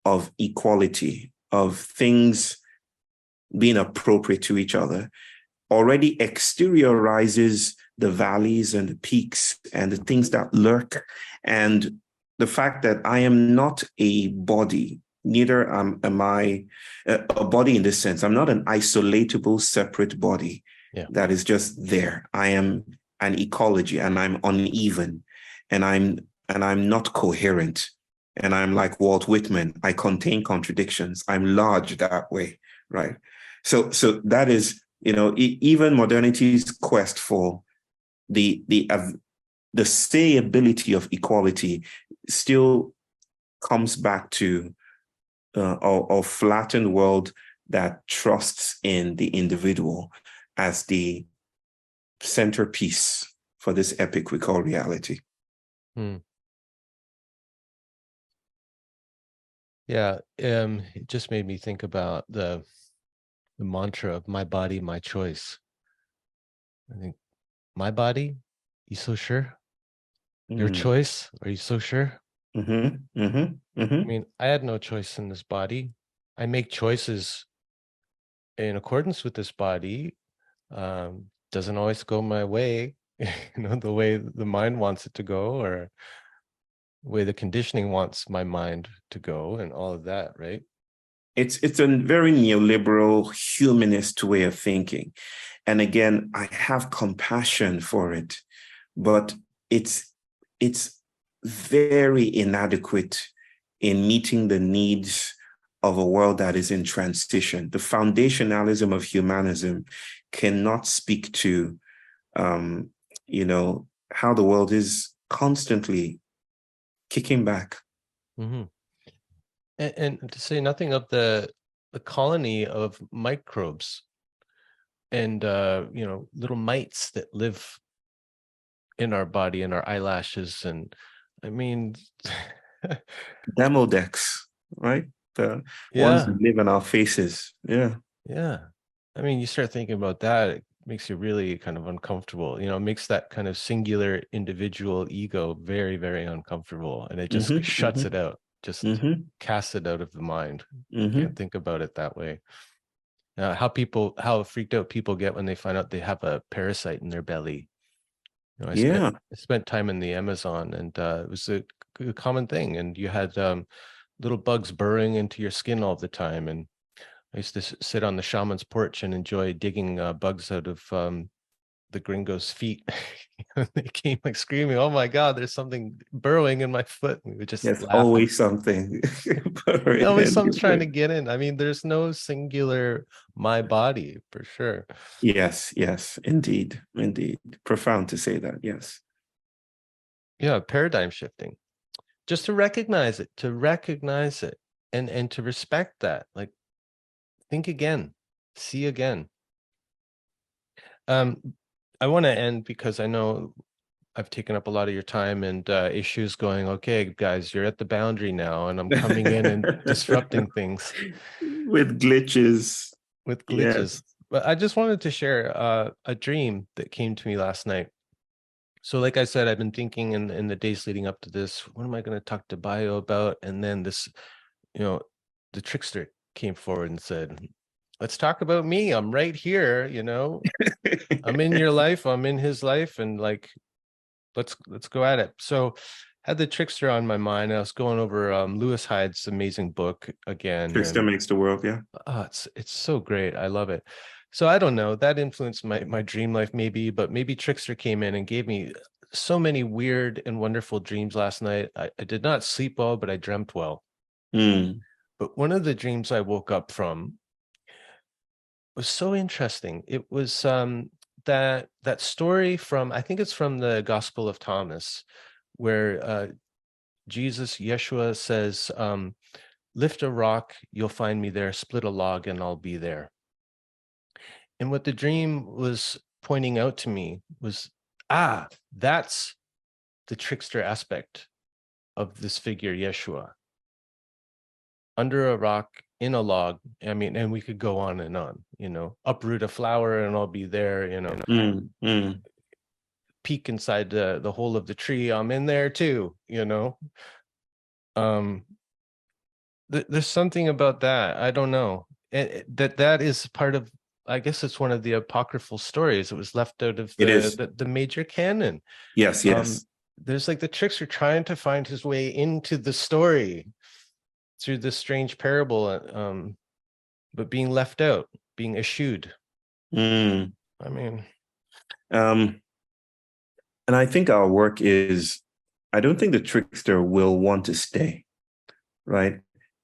of equality, of things being appropriate to each other, already exteriorizes the valleys and the peaks and the things that lurk, and the fact that I am not a body, neither am I a body in this sense. I'm not an isolatable, separate body that is just there. I am an ecology, and I'm uneven, and I'm not coherent. And I'm like Walt Whitman. I contain contradictions. I'm large that way, right? So that is, even modernity's quest for the the sayability of equality still comes back to a flattened world that trusts in the individual as the centerpiece for this epic we call reality. Yeah, it just made me think about the mantra of my body, my choice. I think, my body, you so sure? Your choice, are you so sure? I mean, I had no choice in this body. I make choices in accordance with this body. Doesn't always go my way, the way the mind wants it to go, or the way the conditioning wants my mind to go, and all of that, right? It's a very neoliberal humanist way of thinking. And again, I have compassion for it, but it's very inadequate in meeting the needs of a world that is in transition. The foundationalism of humanism cannot speak to how the world is constantly kicking back. And to say nothing of the colony of microbes and little mites that live in our body, in our eyelashes, and I mean Demodex, right? The ones that live in our faces. Yeah. I mean, you start thinking about that, it makes you really kind of uncomfortable. It makes that kind of singular individual ego very, very uncomfortable, and it just shuts it out, just casts it out of the mind. Can't think about it that way. How freaked out people get when they find out they have a parasite in their belly. I spent time in the Amazon, and it was a common thing. And you had little bugs burrowing into your skin all the time. And I used to sit on the shaman's porch and enjoy digging bugs out of the gringo's feet. They came like screaming, "Oh my God, there's something burrowing in my foot." And we would just laugh. Always something. Always something's trying to get in. I mean, there's no singular my body for sure. Yes, indeed. Profound to say that, yes. Yeah, paradigm shifting. Just to recognize it, and to respect that. Like, think again, see again. I want to end because I know I've taken up a lot of your time, and Eshu's going, okay, guys, you're at the boundary now, and I'm coming in and disrupting things with glitches. Yes. But I just wanted to share a dream that came to me last night. So like I said, I've been thinking in the days leading up to this, what am I going to talk to Bayo about? And then this, the Trickster came forward and said, let's talk about me. I'm right here, I'm in your life, I'm in his life, and like, let's go at it. So had the Trickster on my mind. I was going over Lewis Hyde's amazing book again. Trickster Makes the World, yeah. It's so great. I love it. So I don't know, that influenced my dream life maybe, but maybe Trickster came in and gave me so many weird and wonderful dreams last night. I did not sleep well, but I dreamt well. But one of the dreams I woke up from was so interesting. It was that story from, I think it's from the Gospel of Thomas, where Yeshua says, lift a rock, you'll find me there, split a log, and I'll be there. And what the dream was pointing out to me was, that's the trickster aspect of this figure, Yeshua. Under a rock, in a log, I mean, and we could go on, uproot a flower and I'll be there, peek inside the hole of the tree, I'm in there too, there's something about that, I don't know, that is part of, I guess it's one of the apocryphal stories. It was left out of the major canon. Yes. There's like the Trickster trying to find his way into the story through this strange parable, but being left out, being eschewed. I mean, and I think our work is, I don't think the Trickster will want to stay, right?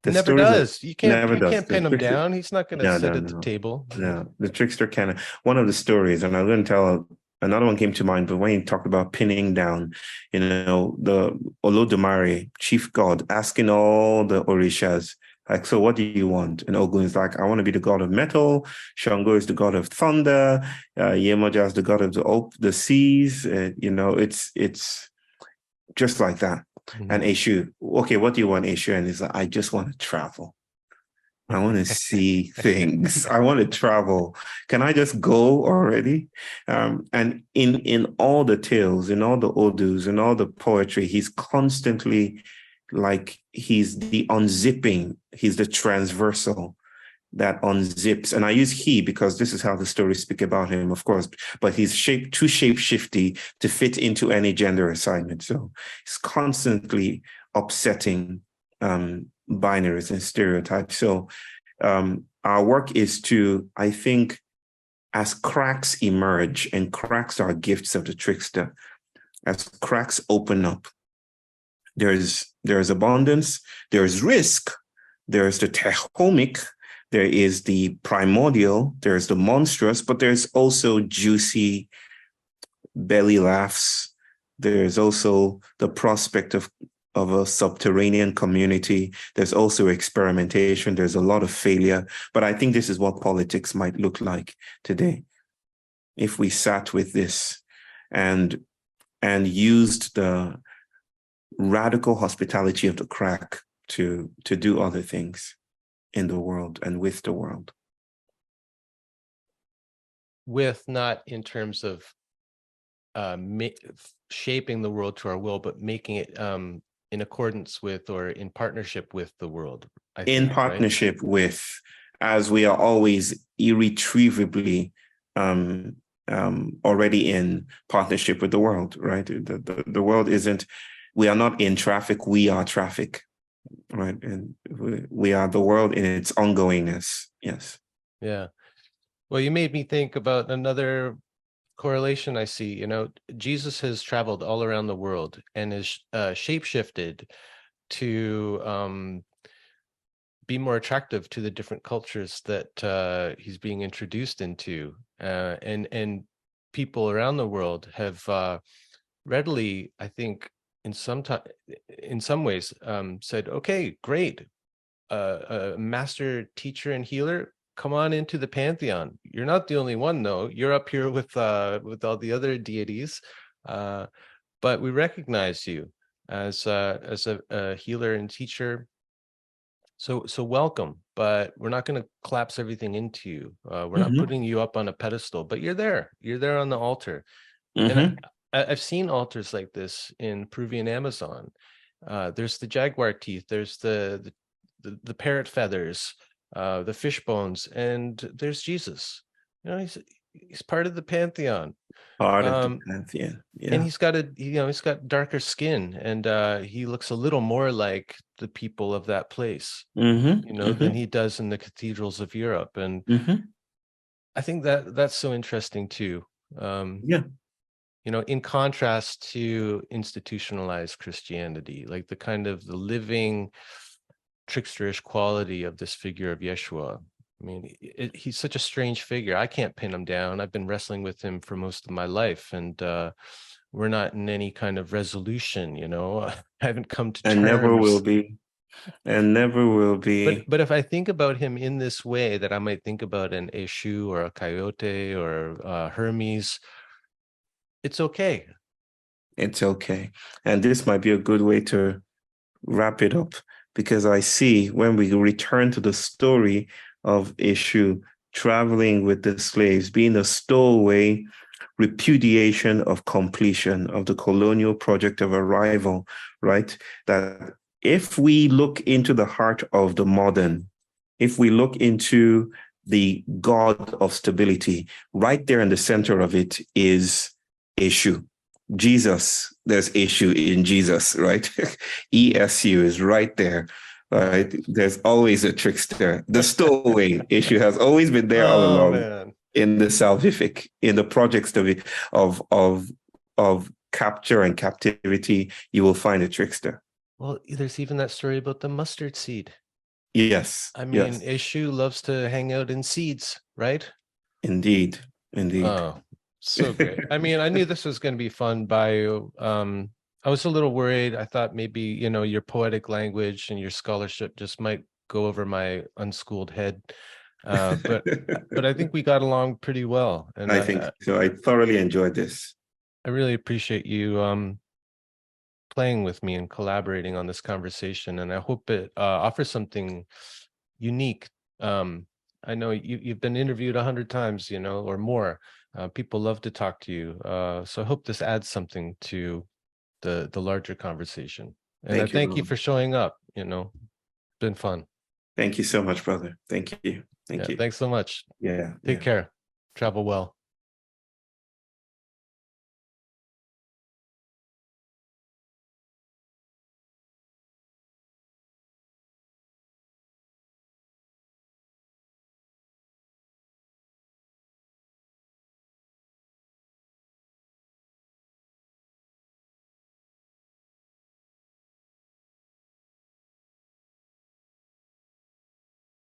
Never does. You can't pin him down. He's not going to sit at the table. No, the Trickster can. One of the stories, and I'm going to tell another one came to mind, but when you talked about pinning down, the Olodumare, chief god, asking all the Orishas, like, so what do you want? And Ogun is like, I want to be the god of metal. Shango is the god of thunder. Yemoja is the god of the seas. It's just like that. Mhm. And Eshu, okay, what do you want, Eshu? And he's like, I just want to travel. I want to see things. I want to travel. Can I just go already? And in all the tales, in all the odus, in all the poetry, he's constantly like he's the unzipping, he's the transversal that unzips. And I use he because this is how the stories speak about him, of course, but he's too shape-shifty to fit into any gender assignment. So he's constantly upsetting binaries and stereotypes. So our work is to, I think, as cracks emerge, and cracks are gifts of the trickster, as cracks open up, there's abundance, there's risk, there's the tehomic, there is the primordial, there's the monstrous, but there's also juicy belly laughs. There's also the prospect of a subterranean community. There's also experimentation. There's a lot of failure. But I think this is what politics might look like today. If we sat with this and used the radical hospitality of the crack to do other things in the world and with the world. With not in terms of shaping the world to our will, but making it in accordance with or in partnership with the world. I think, in partnership, right? With, as we are always irretrievably already in partnership with the world, right? The world isn't, we are not in traffic, we are traffic, right? And we are the world in its ongoingness. Yes. Yeah. Well, you made me think about another correlation I see. Jesus has traveled all around the world and is shapeshifted to be more attractive to the different cultures that he's being introduced into, and people around the world have readily, I think, in some ways, said, "Okay, great, a master teacher and healer, come on into the pantheon. You're not the only one, though. You're up here with all the other deities, but we recognize you as a healer and teacher. So welcome, but we're not going to collapse everything into you. We're not putting you up on a pedestal, but you're there. You're there on the altar." And I've seen altars like this in Peruvian Amazon. There's the jaguar teeth. There's the parrot feathers, the fish bones, and there's Jesus. He's part of the pantheon. Part of the pantheon, yeah. And he's got darker skin, and he looks a little more like the people of that place, than he does in the cathedrals of Europe. And I think that's so interesting too. Yeah. In contrast to institutionalized Christianity, like the kind of the living tricksterish quality of this figure of Yeshua. I mean, he's such a strange figure. I can't pin him down. I've been wrestling with him for most of my life, and we're not in any kind of resolution. I haven't come to terms. And never will be. And never will be. But if I think about him in this way, that I might think about an Eshu or a coyote or Hermes, it's okay. It's okay. And this might be a good way to wrap it up, because I see when we return to the story of Eshu traveling with the slaves, being a stowaway, repudiation of completion of the colonial project of arrival, right? That if we look into the heart of the modern, if we look into the God of stability, right there in the center of it is Eshu. Jesus, there's Eshu in Jesus, right? ESU is right there, right? There's always a trickster. The stowaway Eshu has always been there all along. Man. In the salvific, in the projects of capture and captivity, you will find a trickster. Well, there's even that story about the mustard seed. Yes. I mean, yes. Eshu loves to hang out in seeds, right? Indeed. Indeed. Oh, So great. I mean, I knew this was going to be fun, Bayo. I was a little worried. I thought maybe, your poetic language and your scholarship just might go over my unschooled head. But I think we got along pretty well. And I think so. I thoroughly enjoyed this. I really appreciate you playing with me and collaborating on this conversation. And I hope it offers something unique. I know you've been interviewed 100 times, or more. People love to talk to you. So I hope this adds something to the larger conversation. And I Thank you, thank you brother. for showing up. Been fun. Thank you so much, brother. Thank you. Thank Yeah, you. thanks so much. Yeah. Take Yeah. care. Travel well.